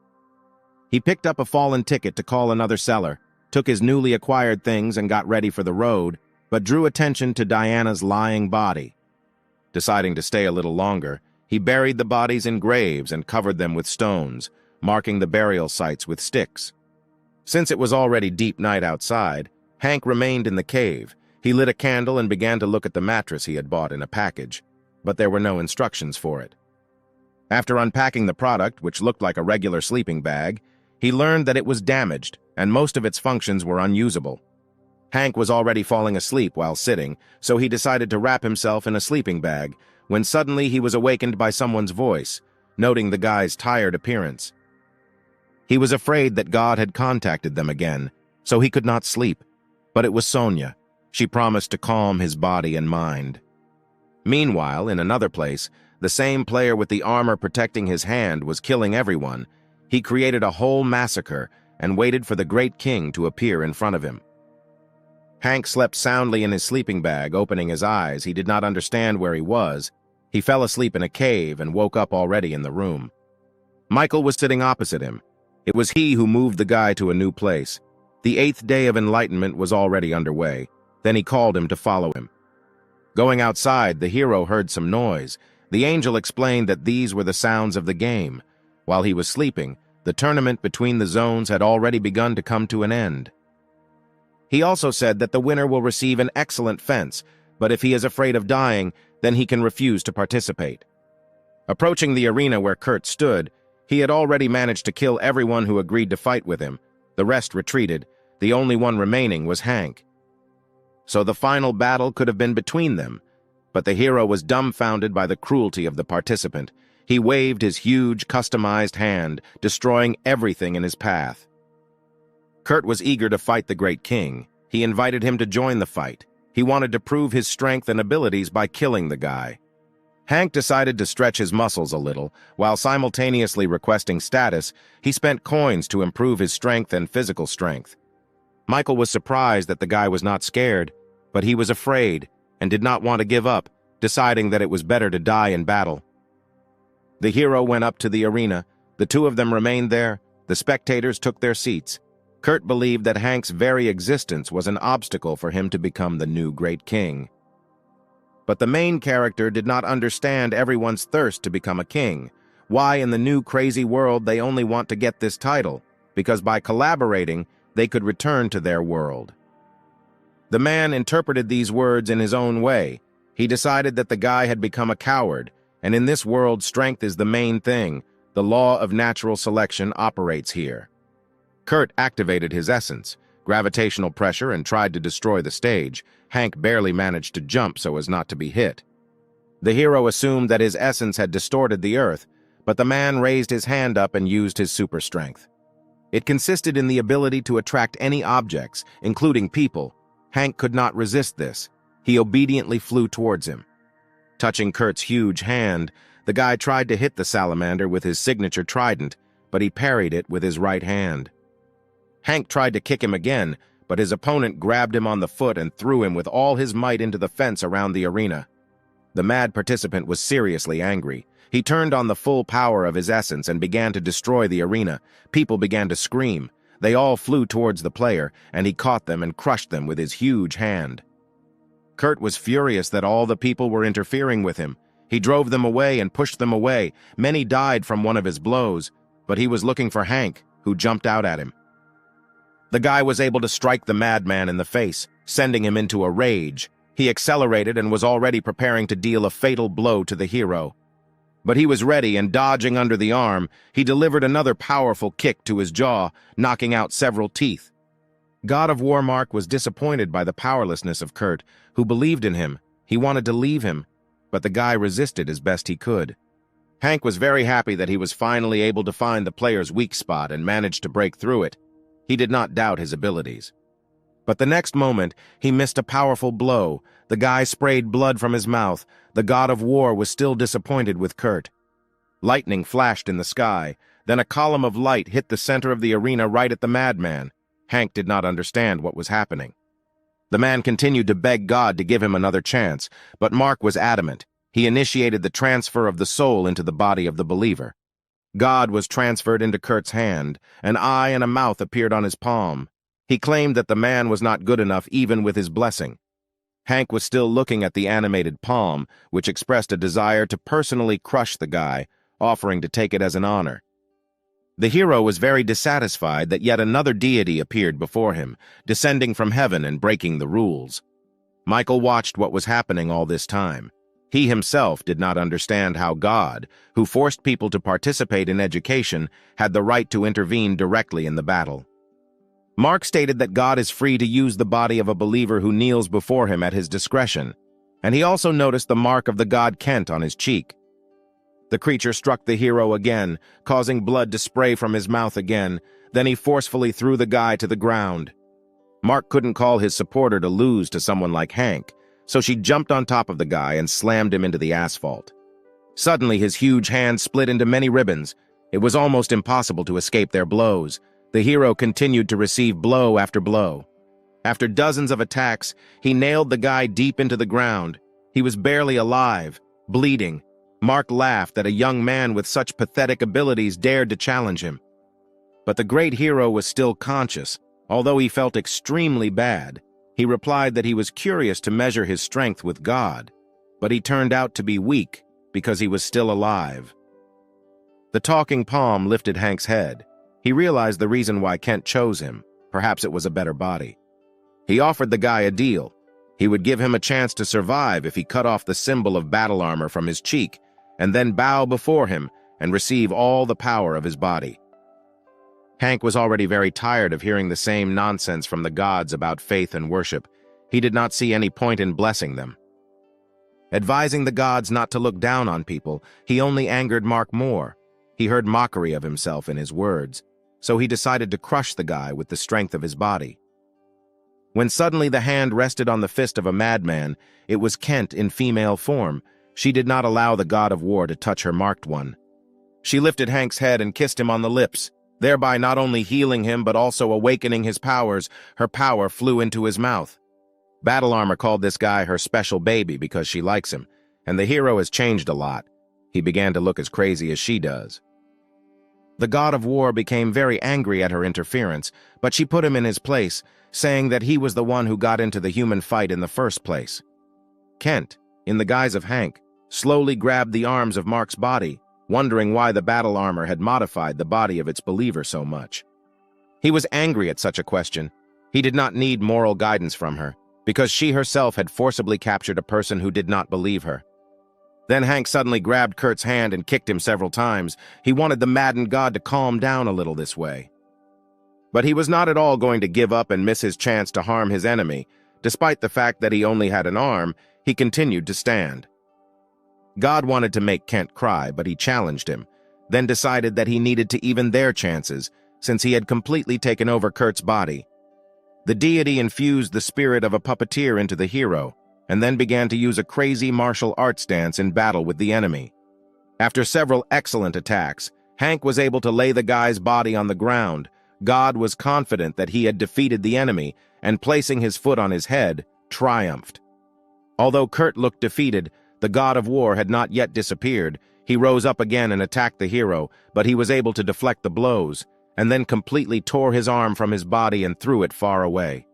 He picked up a fallen ticket to call another seller, took his newly acquired things and got ready for the road, but drew attention to Diana's lying body. Deciding to stay a little longer, he buried the bodies in graves and covered them with stones, marking the burial sites with sticks. Since it was already deep night outside, Hank remained in the cave. He lit a candle and began to look at the mattress he had bought in a package, but there were no instructions for it. After unpacking the product, which looked like a regular sleeping bag, he learned that it was damaged and most of its functions were unusable. Hank was already falling asleep while sitting, so he decided to wrap himself in a sleeping bag, when suddenly he was awakened by someone's voice, noting the guy's tired appearance. He was afraid that God had contacted them again, so he could not sleep, but it was Sonia. She promised to calm his body and mind. Meanwhile, in another place, the same player with the armor protecting his hand was killing everyone. He created a whole massacre and waited for the Great King to appear in front of him. Hank slept soundly in his sleeping bag, opening his eyes. He did not understand where he was. He fell asleep in a cave and woke up already in the room. Michael was sitting opposite him. It was he who moved the guy to a new place. The 8th day of enlightenment was already underway. Then he called him to follow him. Going outside, the hero heard some noise. The angel explained that these were the sounds of the game. While he was sleeping, the tournament between the zones had already begun to come to an end. He also said that the winner will receive an excellent fence, but if he is afraid of dying, then he can refuse to participate. Approaching the arena where Kurt stood, he had already managed to kill everyone who agreed to fight with him. The rest retreated. The only one remaining was Hank. So the final battle could have been between them, but the hero was dumbfounded by the cruelty of the participant. He waved his huge, customized hand, destroying everything in his path. Kurt was eager to fight the Great King. He invited him to join the fight. He wanted to prove his strength and abilities by killing the guy. Hank decided to stretch his muscles a little. While simultaneously requesting status, he spent coins to improve his strength and physical strength. Michael was surprised that the guy was not scared, but he was afraid and did not want to give up, deciding that it was better to die in battle. The hero went up to the arena. The two of them remained there. The spectators took their seats. Kurt believed that Hank's very existence was an obstacle for him to become the new Great King. But the main character did not understand everyone's thirst to become a king. Why in the new crazy world they only want to get this title? Because by collaborating, they could return to their world. The man interpreted these words in his own way. He decided that the guy had become a coward, and in this world strength is the main thing. The law of natural selection operates here. Kurt activated his essence, gravitational pressure, and tried to destroy the stage. Hank barely managed to jump so as not to be hit. The hero assumed that his essence had distorted the earth, but the man raised his hand up and used his super strength. It consisted in the ability to attract any objects, including people. Hank could not resist this. He obediently flew towards him. Touching Kurt's huge hand, the guy tried to hit the salamander with his signature trident, but he parried it with his right hand. Hank tried to kick him again, but his opponent grabbed him on the foot and threw him with all his might into the fence around the arena. The mad participant was seriously angry. He turned on the full power of his essence and began to destroy the arena. People began to scream. They all flew towards the player, and he caught them and crushed them with his huge hand. Kurt was furious that all the people were interfering with him. He drove them away and pushed them away. Many died from one of his blows, but he was looking for Hank, who jumped out at him. The guy was able to strike the madman in the face, sending him into a rage. He accelerated and was already preparing to deal a fatal blow to the hero. But he was ready, and dodging under the arm, he delivered another powerful kick to his jaw, knocking out several teeth. God of War Mark was disappointed by the powerlessness of Kurt, who believed in him. He wanted to leave him, but the guy resisted as best he could. Hank was very happy that he was finally able to find the player's weak spot and managed to break through it. He did not doubt his abilities. But the next moment, he missed a powerful blow. The guy sprayed blood from his mouth. The God of War was still disappointed with Kurt. Lightning flashed in the sky. Then a column of light hit the center of the arena right at the madman. Hank did not understand what was happening. The man continued to beg God to give him another chance, but Mark was adamant. He initiated the transfer of the soul into the body of the believer. God was transferred into Kurt's hand. An eye and a mouth appeared on his palm. He claimed that the man was not good enough even with his blessing. Hank was still looking at the animated palm, which expressed a desire to personally crush the guy, offering to take it as an honor. The hero was very dissatisfied that yet another deity appeared before him, descending from heaven and breaking the rules. Michael watched what was happening all this time. He himself did not understand how God, who forced people to participate in education, had the right to intervene directly in the battle. Mark stated that God is free to use the body of a believer who kneels before him at his discretion, and he also noticed the mark of the god Kent on his cheek. The creature struck the hero again, causing blood to spray from his mouth again. Then he forcefully threw the guy to the ground. Mark couldn't call his supporter to lose to someone like Hank, so she jumped on top of the guy and slammed him into the asphalt. Suddenly, his huge hand split into many ribbons. It was almost impossible to escape their blows. The hero continued to receive blow after blow. After dozens of attacks, he nailed the guy deep into the ground. He was barely alive, bleeding. Mark laughed that a young man with such pathetic abilities dared to challenge him. But the great hero was still conscious. Although he felt extremely bad, he replied that he was curious to measure his strength with God, but he turned out to be weak because he was still alive. The talking palm lifted Hank's head. He realized the reason why Kent chose him. Perhaps it was a better body. He offered the guy a deal. He would give him a chance to survive if he cut off the symbol of battle armor from his cheek, and then bow before him and receive all the power of his body. Hank was already very tired of hearing the same nonsense from the gods about faith and worship. He did not see any point in blessing them. Advising the gods not to look down on people, he only angered Mark more. He heard mockery of himself in his words, so he decided to crush the guy with the strength of his body. When suddenly the hand rested on the fist of a madman, it was Kent in female form. She did not allow the god of war to touch her marked one. She lifted Hank's head and kissed him on the lips, thereby not only healing him but also awakening his powers. Her power flew into his mouth. Battle Armor called this guy her special baby because she likes him, and the hero has changed a lot. He began to look as crazy as she does. The god of war became very angry at her interference, but she put him in his place, saying that he was the one who got into the human fight in the first place. Kent, in the guise of Hank, slowly grabbed the arms of Mark's body, wondering why the battle armor had modified the body of its believer so much. He was angry at such a question. He did not need moral guidance from her, because she herself had forcibly captured a person who did not believe her. Then Hank suddenly grabbed Kurt's hand and kicked him several times. He wanted the maddened god to calm down a little this way. But he was not at all going to give up and miss his chance to harm his enemy. Despite the fact that he only had an arm, he continued to stand. God wanted to make Kent cry, but he challenged him, then decided that he needed to even their chances, since he had completely taken over Kurt's body. The deity infused the spirit of a puppeteer into the hero, and then began to use a crazy martial arts dance in battle with the enemy. After several excellent attacks, Hank was able to lay the guy's body on the ground. God was confident that he had defeated the enemy, and placing his foot on his head, triumphed. Although Kurt looked defeated, the god of war had not yet disappeared. He rose up again and attacked the hero, but he was able to deflect the blows, and then completely tore his arm from his body and threw it far away.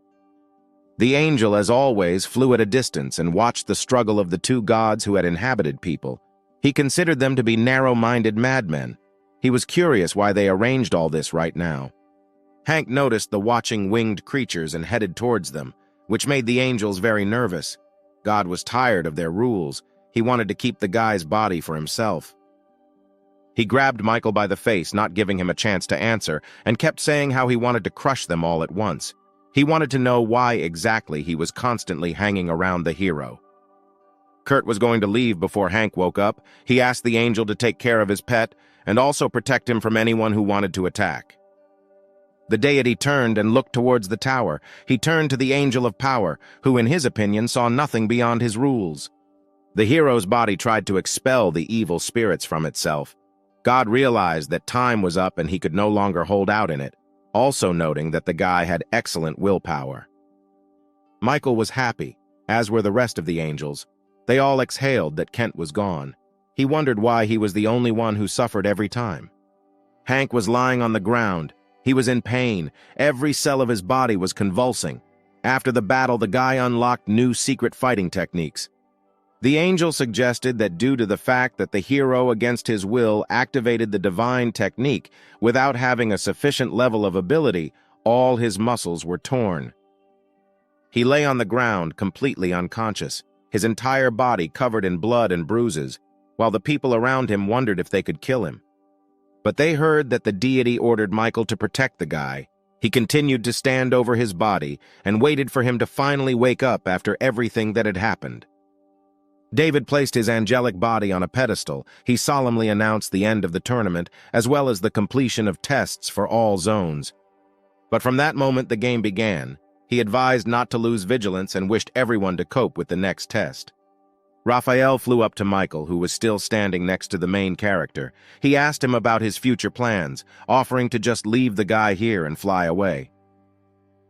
The angel, as always, flew at a distance and watched the struggle of the two gods who had inhabited people. He considered them to be narrow-minded madmen. He was curious why they arranged all this right now. Hank noticed the watching winged creatures and headed towards them, which made the angels very nervous. God was tired of their rules. He wanted to keep the guy's body for himself. He grabbed Michael by the face, not giving him a chance to answer, and kept saying how he wanted to crush them all at once. He wanted to know why exactly he was constantly hanging around the hero. Kurt was going to leave before Hank woke up. He asked the angel to take care of his pet and also protect him from anyone who wanted to attack. The deity turned and looked towards the tower. He turned to the angel of power, who in his opinion saw nothing beyond his rules. The hero's body tried to expel the evil spirits from itself. God realized that time was up and he could no longer hold out in it, also noting that the guy had excellent willpower. Michael was happy, as were the rest of the angels. They all exhaled that Kent was gone. He wondered why he was the only one who suffered every time. Hank was lying on the ground. He was in pain. Every cell of his body was convulsing. After the battle, the guy unlocked new secret fighting techniques. The angel suggested that due to the fact that the hero against his will activated the divine technique without having a sufficient level of ability, all his muscles were torn. He lay on the ground, completely unconscious, his entire body covered in blood and bruises, while the people around him wondered if they could kill him. But they heard that the deity ordered Michael to protect the guy. He continued to stand over his body and waited for him to finally wake up after everything that had happened. David placed his angelic body on a pedestal. He solemnly announced the end of the tournament, as well as the completion of tests for all zones. But from that moment the game began. He advised not to lose vigilance and wished everyone to cope with the next test. Raphael flew up to Michael, who was still standing next to the main character. He asked him about his future plans, offering to just leave the guy here and fly away.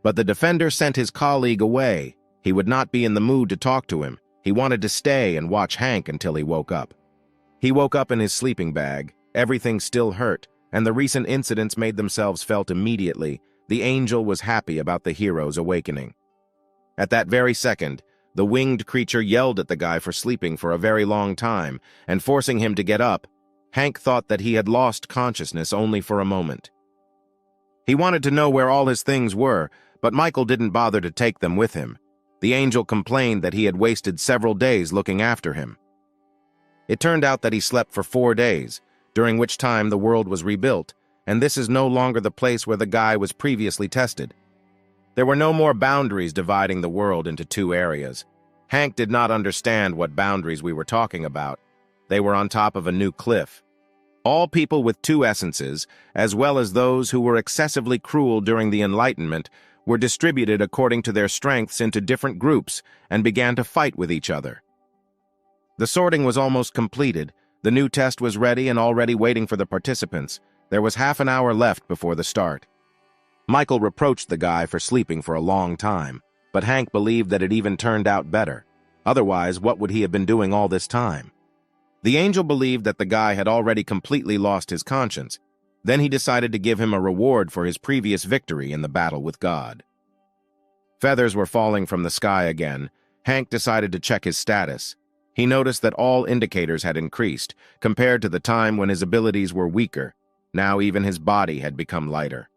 But the defender sent his colleague away. He would not be in the mood to talk to him. He wanted to stay and watch Hank until he woke up. He woke up in his sleeping bag. Everything still hurt, and the recent incidents made themselves felt immediately. The angel was happy about the hero's awakening. At that very second, the winged creature yelled at the guy for sleeping for a very long time and forcing him to get up. Hank thought that he had lost consciousness only for a moment. He wanted to know where all his things were, but Michael didn't bother to take them with him. The angel complained that he had wasted several days looking after him. It turned out that he slept for 4 days, during which time the world was rebuilt, and this is no longer the place where the guy was previously tested. There were no more boundaries dividing the world into 2 areas. Hank did not understand what boundaries we were talking about. They were on top of a new cliff. All people with 2 essences, as well as those who were excessively cruel during the Enlightenment, were distributed according to their strengths into different groups and began to fight with each other. The sorting was almost completed. The new test was ready and already waiting for the participants. There was half an hour left before the start. Michael reproached the guy for sleeping for a long time, but Hank believed that it even turned out better. Otherwise, what would he have been doing all this time? The angel believed that the guy had already completely lost his conscience. Then he decided to give him a reward for his previous victory in the battle with God. Feathers were falling from the sky again. Hank decided to check his status. He noticed that all indicators had increased, compared to the time when his abilities were weaker. Now even his body had become lighter.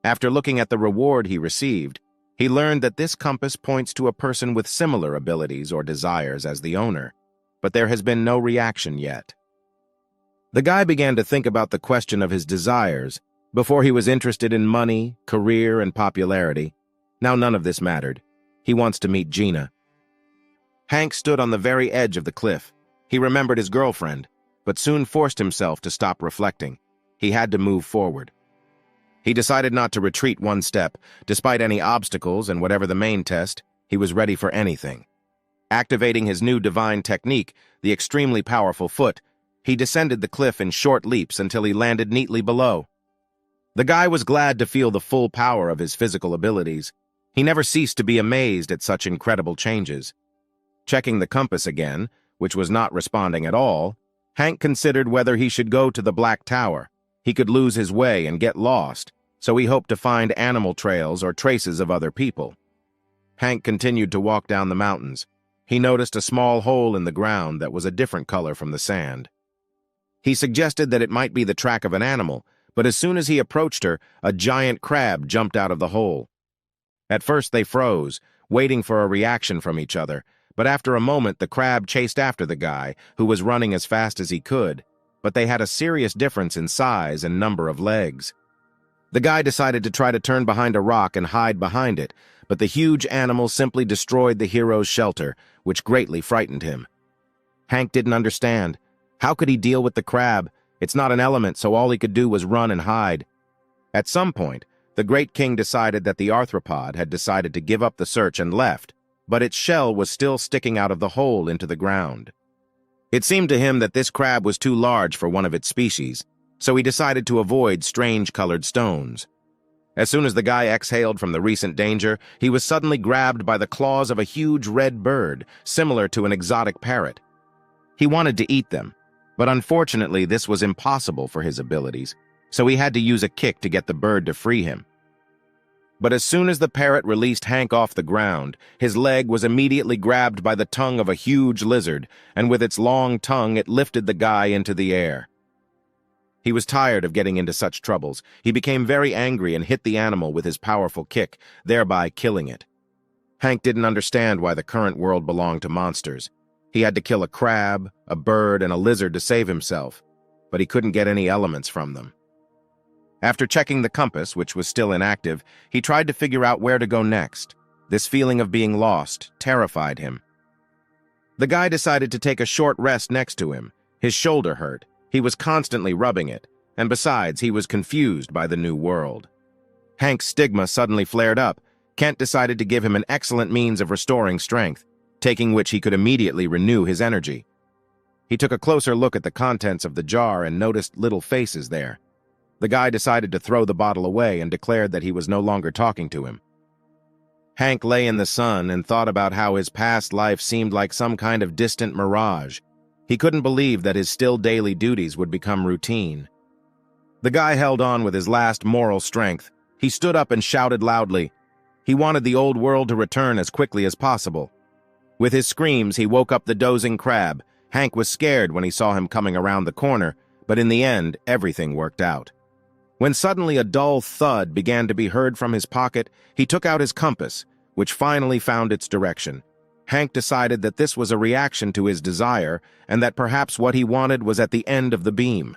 After looking at the reward he received, he learned that this compass points to a person with similar abilities or desires as the owner, but there has been no reaction yet. The guy began to think about the question of his desires. Before he was interested in money, career, and popularity. Now none of this mattered. He wants to meet Gina. Hank stood on the very edge of the cliff. He remembered his girlfriend, but soon forced himself to stop reflecting. He had to move forward. He decided not to retreat one step. Despite any obstacles and whatever the main test, he was ready for anything. Activating his new divine technique, the extremely powerful foot, he descended the cliff in short leaps until he landed neatly below. The guy was glad to feel the full power of his physical abilities. He never ceased to be amazed at such incredible changes. Checking the compass again, which was not responding at all, Hank considered whether he should go to the Black Tower. He could lose his way and get lost, so he hoped to find animal trails or traces of other people. Hank continued to walk down the mountains. He noticed a small hole in the ground that was a different color from the sand. He suggested that it might be the track of an animal, but as soon as he approached her, a giant crab jumped out of the hole. At first they froze, waiting for a reaction from each other, but after a moment the crab chased after the guy, who was running as fast as he could, but they had a serious difference in size and number of legs. The guy decided to try to turn behind a rock and hide behind it, but the huge animal simply destroyed the hero's shelter, which greatly frightened him. Hank didn't understand. How could he deal with the crab? It's not an element, so all he could do was run and hide. At some point, the great king decided that the arthropod had decided to give up the search and left, but its shell was still sticking out of the hole into the ground. It seemed to him that this crab was too large for one of its species, so he decided to avoid strange-colored stones. As soon as the guy exhaled from the recent danger, he was suddenly grabbed by the claws of a huge red bird, similar to an exotic parrot. He wanted to eat them, but unfortunately this was impossible for his abilities, so he had to use a kick to get the bird to free him. But as soon as the parrot released Hank off the ground, his leg was immediately grabbed by the tongue of a huge lizard, and with its long tongue it lifted the guy into the air. He was tired of getting into such troubles. He became very angry and hit the animal with his powerful kick, thereby killing it. Hank didn't understand why the current world belonged to monsters. He had to kill a crab, a bird, and a lizard to save himself, but he couldn't get any elements from them. After checking the compass, which was still inactive, he tried to figure out where to go next. This feeling of being lost terrified him. The guy decided to take a short rest next to him. His shoulder hurt. He was constantly rubbing it, and besides, he was confused by the new world. Hank's stigma suddenly flared up. Kent decided to give him an excellent means of restoring strength, taking which he could immediately renew his energy. He took a closer look at the contents of the jar and noticed little faces there. The guy decided to throw the bottle away and declared that he was no longer talking to him. Hank lay in the sun and thought about how his past life seemed like some kind of distant mirage. He couldn't believe that his still daily duties would become routine. The guy held on with his last moral strength. He stood up and shouted loudly. He wanted the old world to return as quickly as possible. With his screams, he woke up the dozing crab. Hank was scared when he saw him coming around the corner, but in the end, everything worked out. When suddenly a dull thud began to be heard from his pocket, he took out his compass, which finally found its direction. Hank decided that this was a reaction to his desire, and that perhaps what he wanted was at the end of the beam.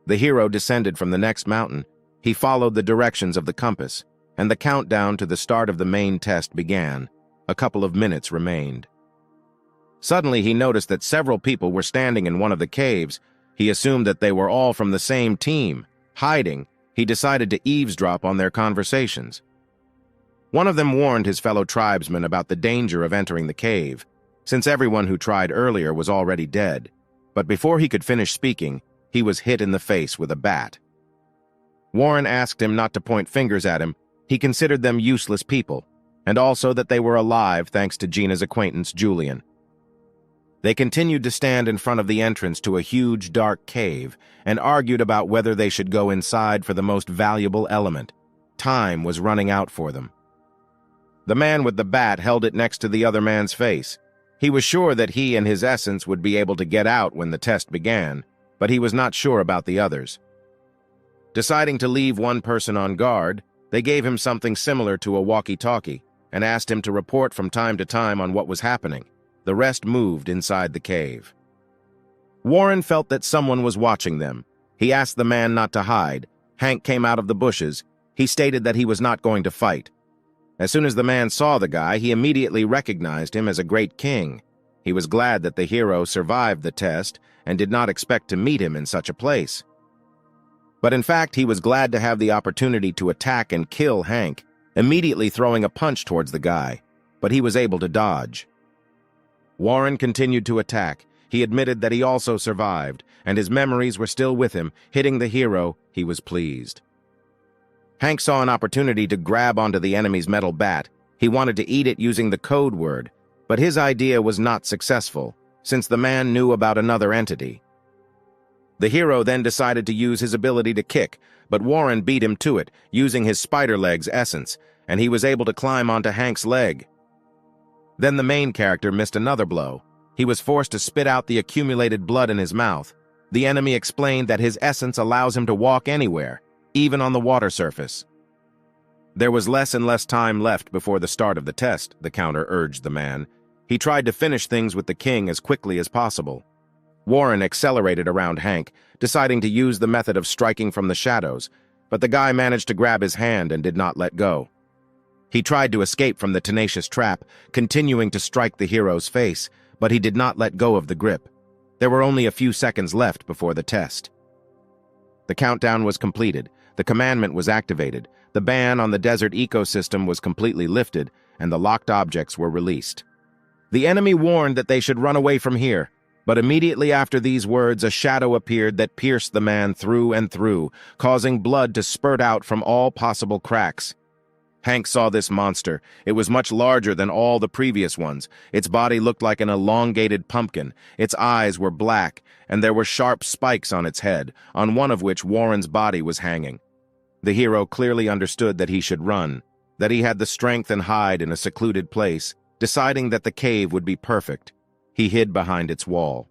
The hero descended from the next mountain. He followed the directions of the compass, and the countdown to the start of the main test began. A couple of minutes remained. Suddenly he noticed that several people were standing in one of the caves. He assumed that they were all from the same team. Hiding, he decided to eavesdrop on their conversations. One of them warned his fellow tribesmen about the danger of entering the cave, since everyone who tried earlier was already dead. But before he could finish speaking, he was hit in the face with a bat. Warren asked him not to point fingers at him. He considered them useless people, and also that they were alive thanks to Gina's acquaintance, Julian. They continued to stand in front of the entrance to a huge, dark cave and argued about whether they should go inside for the most valuable element. Time was running out for them. The man with the bat held it next to the other man's face. He was sure that he and his essence would be able to get out when the test began, but he was not sure about the others. Deciding to leave one person on guard, they gave him something similar to a walkie-talkie and asked him to report from time to time on what was happening. The rest moved inside the cave. Warren felt that someone was watching them. He asked the man not to hide. Hank came out of the bushes. He stated that he was not going to fight. As soon as the man saw the guy, he immediately recognized him as a great king. He was glad that the hero survived the test and did not expect to meet him in such a place. But in fact, he was glad to have the opportunity to attack and kill Hank, immediately throwing a punch towards the guy, but he was able to dodge. Warren continued to attack. He admitted that he also survived, and his memories were still with him. Hitting the hero, he was pleased. Hank saw an opportunity to grab onto the enemy's metal bat. He wanted to eat it using the code word, but his idea was not successful, since the man knew about another entity. The hero then decided to use his ability to kick, but Warren beat him to it, using his spider leg's essence, and he was able to climb onto Hank's leg. Then the main character missed another blow. He was forced to spit out the accumulated blood in his mouth. The enemy explained that his essence allows him to walk anywhere, even on the water surface. There was less and less time left before the start of the test, the counter urged the man. He tried to finish things with the king as quickly as possible. Warren accelerated around Hank, deciding to use the method of striking from the shadows, but the guy managed to grab his hand and did not let go. He tried to escape from the tenacious trap, continuing to strike the hero's face, but he did not let go of the grip. There were only a few seconds left before the test. The countdown was completed, the commandment was activated, the ban on the desert ecosystem was completely lifted, and the locked objects were released. The enemy warned that they should run away from here, but immediately after these words a shadow appeared that pierced the man through and through, causing blood to spurt out from all possible cracks. Hank saw this monster. It was much larger than all the previous ones. Its body looked like an elongated pumpkin. Its eyes were black, and there were sharp spikes on its head, on one of which Warren's body was hanging. The hero clearly understood that he should run, that he had the strength and hide in a secluded place, deciding that the cave would be perfect. He hid behind its wall.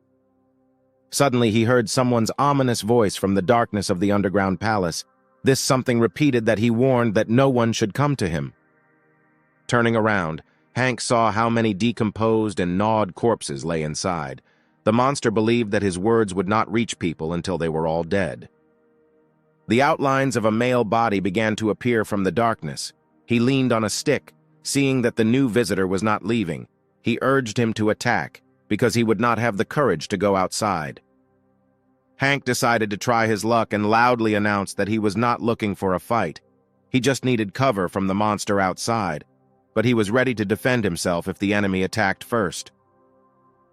Suddenly he heard someone's ominous voice from the darkness of the underground palace. This something repeated that he warned that no one should come to him. Turning around, Hank saw how many decomposed and gnawed corpses lay inside. The monster believed that his words would not reach people until they were all dead. The outlines of a male body began to appear from the darkness. He leaned on a stick, seeing that the new visitor was not leaving. He urged him to attack, because he would not have the courage to go outside. Hank decided to try his luck and loudly announced that he was not looking for a fight. He just needed cover from the monster outside, but he was ready to defend himself if the enemy attacked first.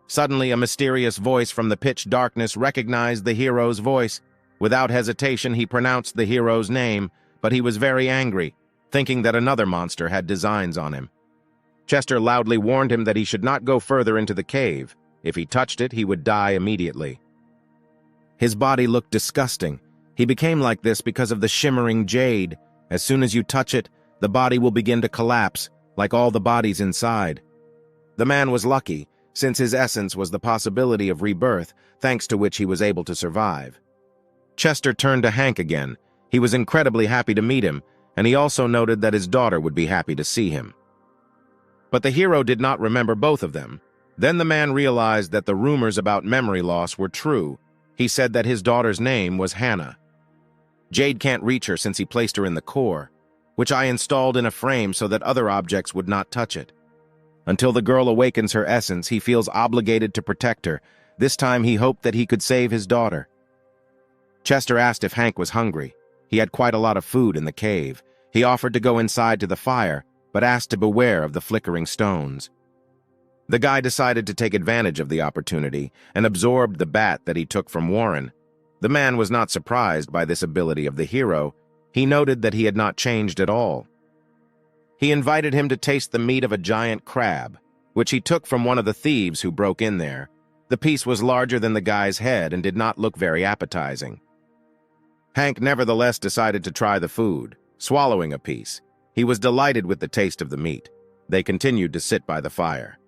Suddenly, a mysterious voice from the pitch darkness recognized the hero's voice. Without hesitation, he pronounced the hero's name, but he was very angry, thinking that another monster had designs on him. Chester loudly warned him that he should not go further into the cave. If he touched it, he would die immediately. His body looked disgusting. He became like this because of the shimmering jade. As soon as you touch it, the body will begin to collapse, like all the bodies inside. The man was lucky, since his essence was the possibility of rebirth, thanks to which he was able to survive. Chester turned to Hank again. He was incredibly happy to meet him, and he also noted that his daughter would be happy to see him. But the hero did not remember both of them. Then the man realized that the rumors about memory loss were true. He said that his daughter's name was Hannah. Jade can't reach her since he placed her in the core, which I installed in a frame so that other objects would not touch it. Until the girl awakens her essence, he feels obligated to protect her. This time he hoped that he could save his daughter. Chester asked if Hank was hungry. He had quite a lot of food in the cave. He offered to go inside to the fire, but asked to beware of the flickering stones. The guy decided to take advantage of the opportunity and absorbed the bat that he took from Warren. The man was not surprised by this ability of the hero. He noted that he had not changed at all. He invited him to taste the meat of a giant crab, which he took from one of the thieves who broke in there. The piece was larger than the guy's head and did not look very appetizing. Hank nevertheless decided to try the food, swallowing a piece. He was delighted with the taste of the meat. They continued to sit by the fire.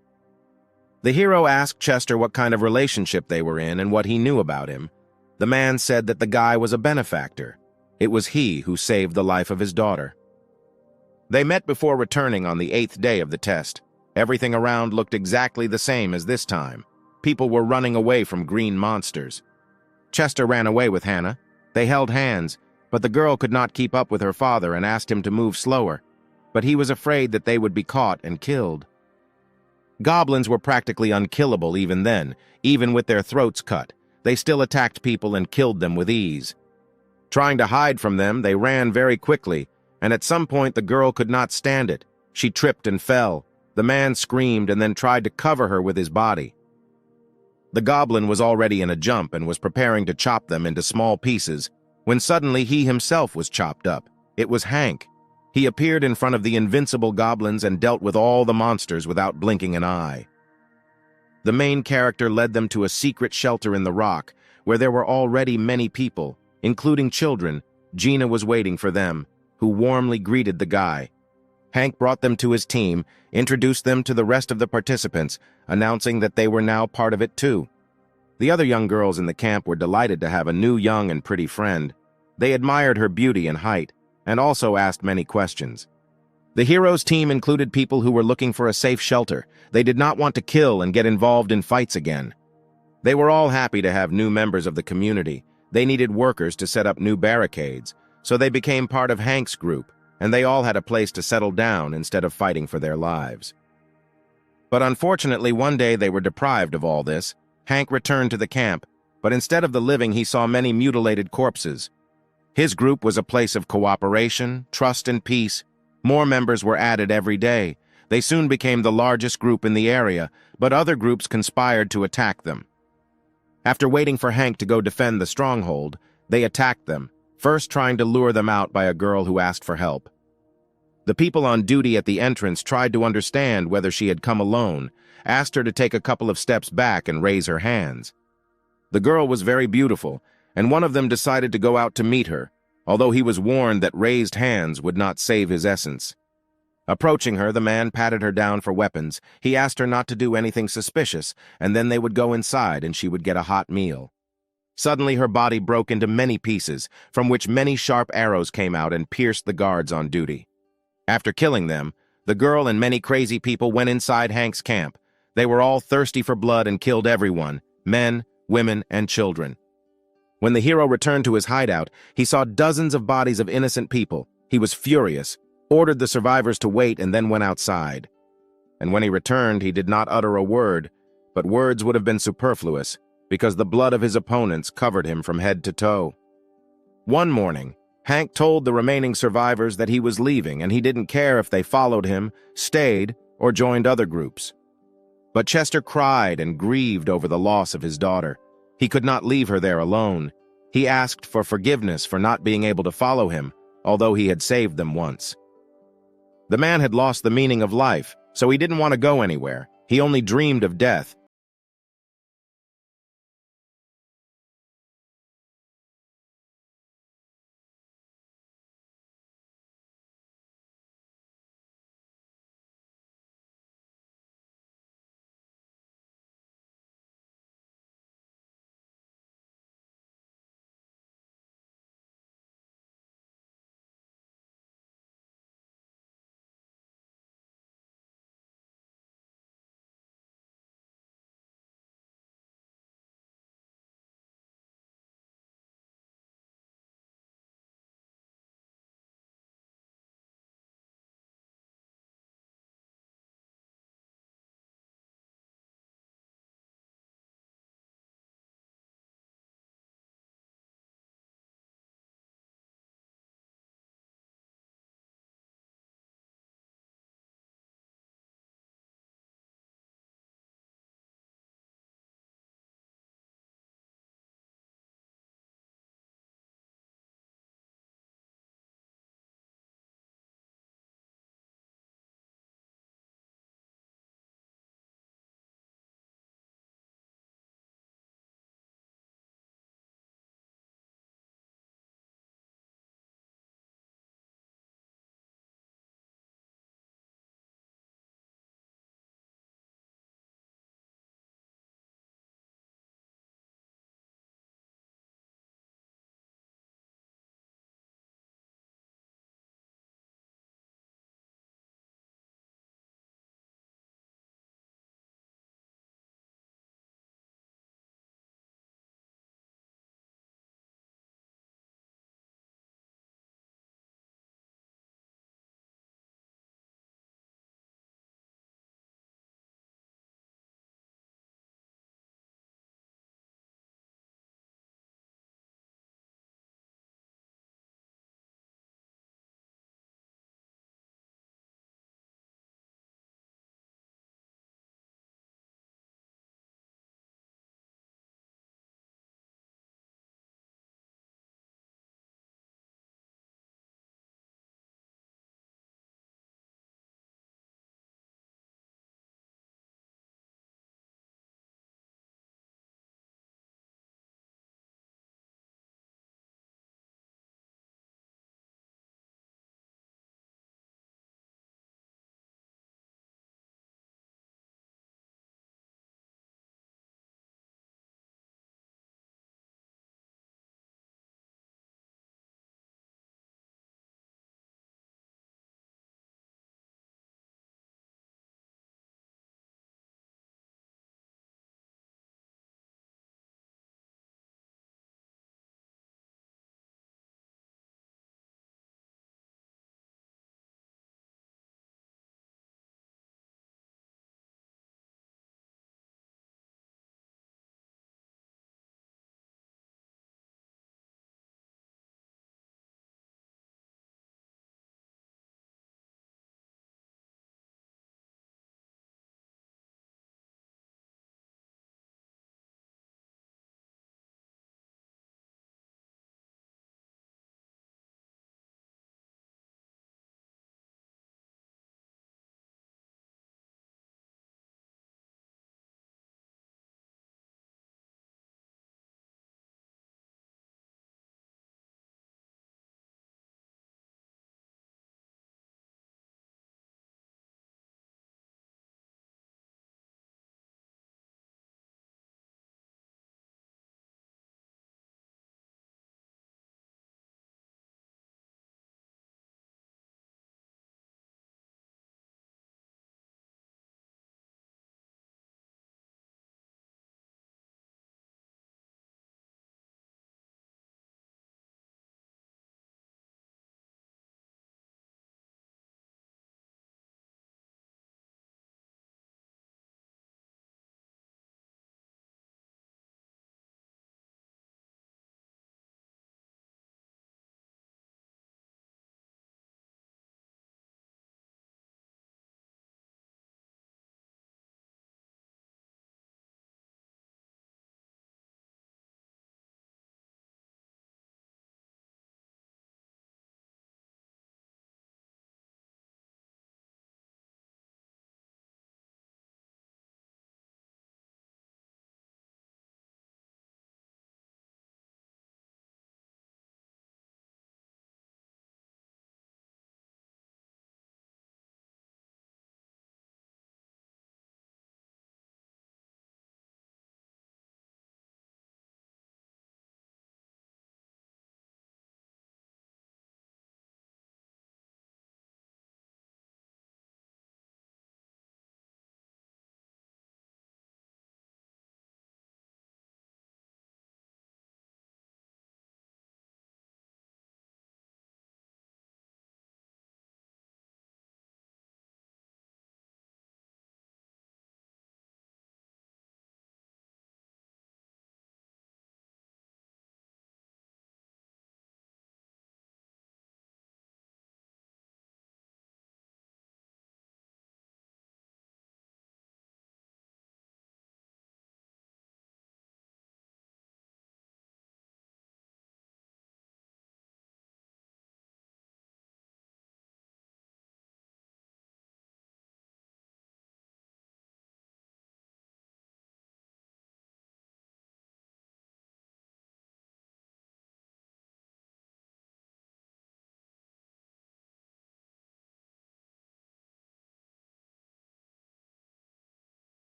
The hero asked Chester what kind of relationship they were in and what he knew about him. The man said that the guy was a benefactor. It was he who saved the life of his daughter. They met before returning on the 8th day of the test. Everything around looked exactly the same as this time. People were running away from green monsters. Chester ran away with Hannah. They held hands, but the girl could not keep up with her father and asked him to move slower. But he was afraid that they would be caught and killed. Goblins were practically unkillable even then. Even with their throats cut, they still attacked people and killed them with ease. Trying to hide from them, they ran very quickly, and at some point the girl could not stand it. She tripped and fell. The man screamed and then tried to cover her with his body. The goblin was already in a jump and was preparing to chop them into small pieces, when suddenly he himself was chopped up. It was Hank. He appeared in front of the invincible goblins and dealt with all the monsters without blinking an eye. The main character led them to a secret shelter in the rock, where there were already many people, including children. Gina was waiting for them, who warmly greeted the guy. Hank brought them to his team, introduced them to the rest of the participants, announcing that they were now part of it too. The other young girls in the camp were delighted to have a new young and pretty friend. They admired her beauty and height, and also asked many questions. The heroes' team included people who were looking for a safe shelter. They did not want to kill and get involved in fights again. They were all happy to have new members of the community. They needed workers to set up new barricades, so they became part of Hank's group, and they all had a place to settle down instead of fighting for their lives. But unfortunately, one day they were deprived of all this. Hank returned to the camp, but instead of the living, he saw many mutilated corpses. His group was a place of cooperation, trust, and peace. More members were added every day. They soon became the largest group in the area, but other groups conspired to attack them. After waiting for Hank to go defend the stronghold, they attacked them, first trying to lure them out by a girl who asked for help. The people on duty at the entrance tried to understand whether she had come alone, asked her to take a couple of steps back and raise her hands. The girl was very beautiful, and one of them decided to go out to meet her, although he was warned that raised hands would not save his essence. Approaching her, the man patted her down for weapons. He asked her not to do anything suspicious, and then they would go inside and she would get a hot meal. Suddenly, her body broke into many pieces, from which many sharp arrows came out and pierced the guards on duty. After killing them, the girl and many crazy people went inside Hank's camp. They were all thirsty for blood and killed everyone, men, women, and children. When the hero returned to his hideout, he saw dozens of bodies of innocent people. He was furious, ordered the survivors to wait, and then went outside. And when he returned, he did not utter a word, but words would have been superfluous, because the blood of his opponents covered him from head to toe. One morning, Hank told the remaining survivors that he was leaving, and he didn't care if they followed him, stayed, or joined other groups. But Chester cried and grieved over the loss of his daughter. He could not leave her there alone. He asked for forgiveness for not being able to follow him, although he had saved them once. The man had lost the meaning of life, so he didn't want to go anywhere. He only dreamed of death.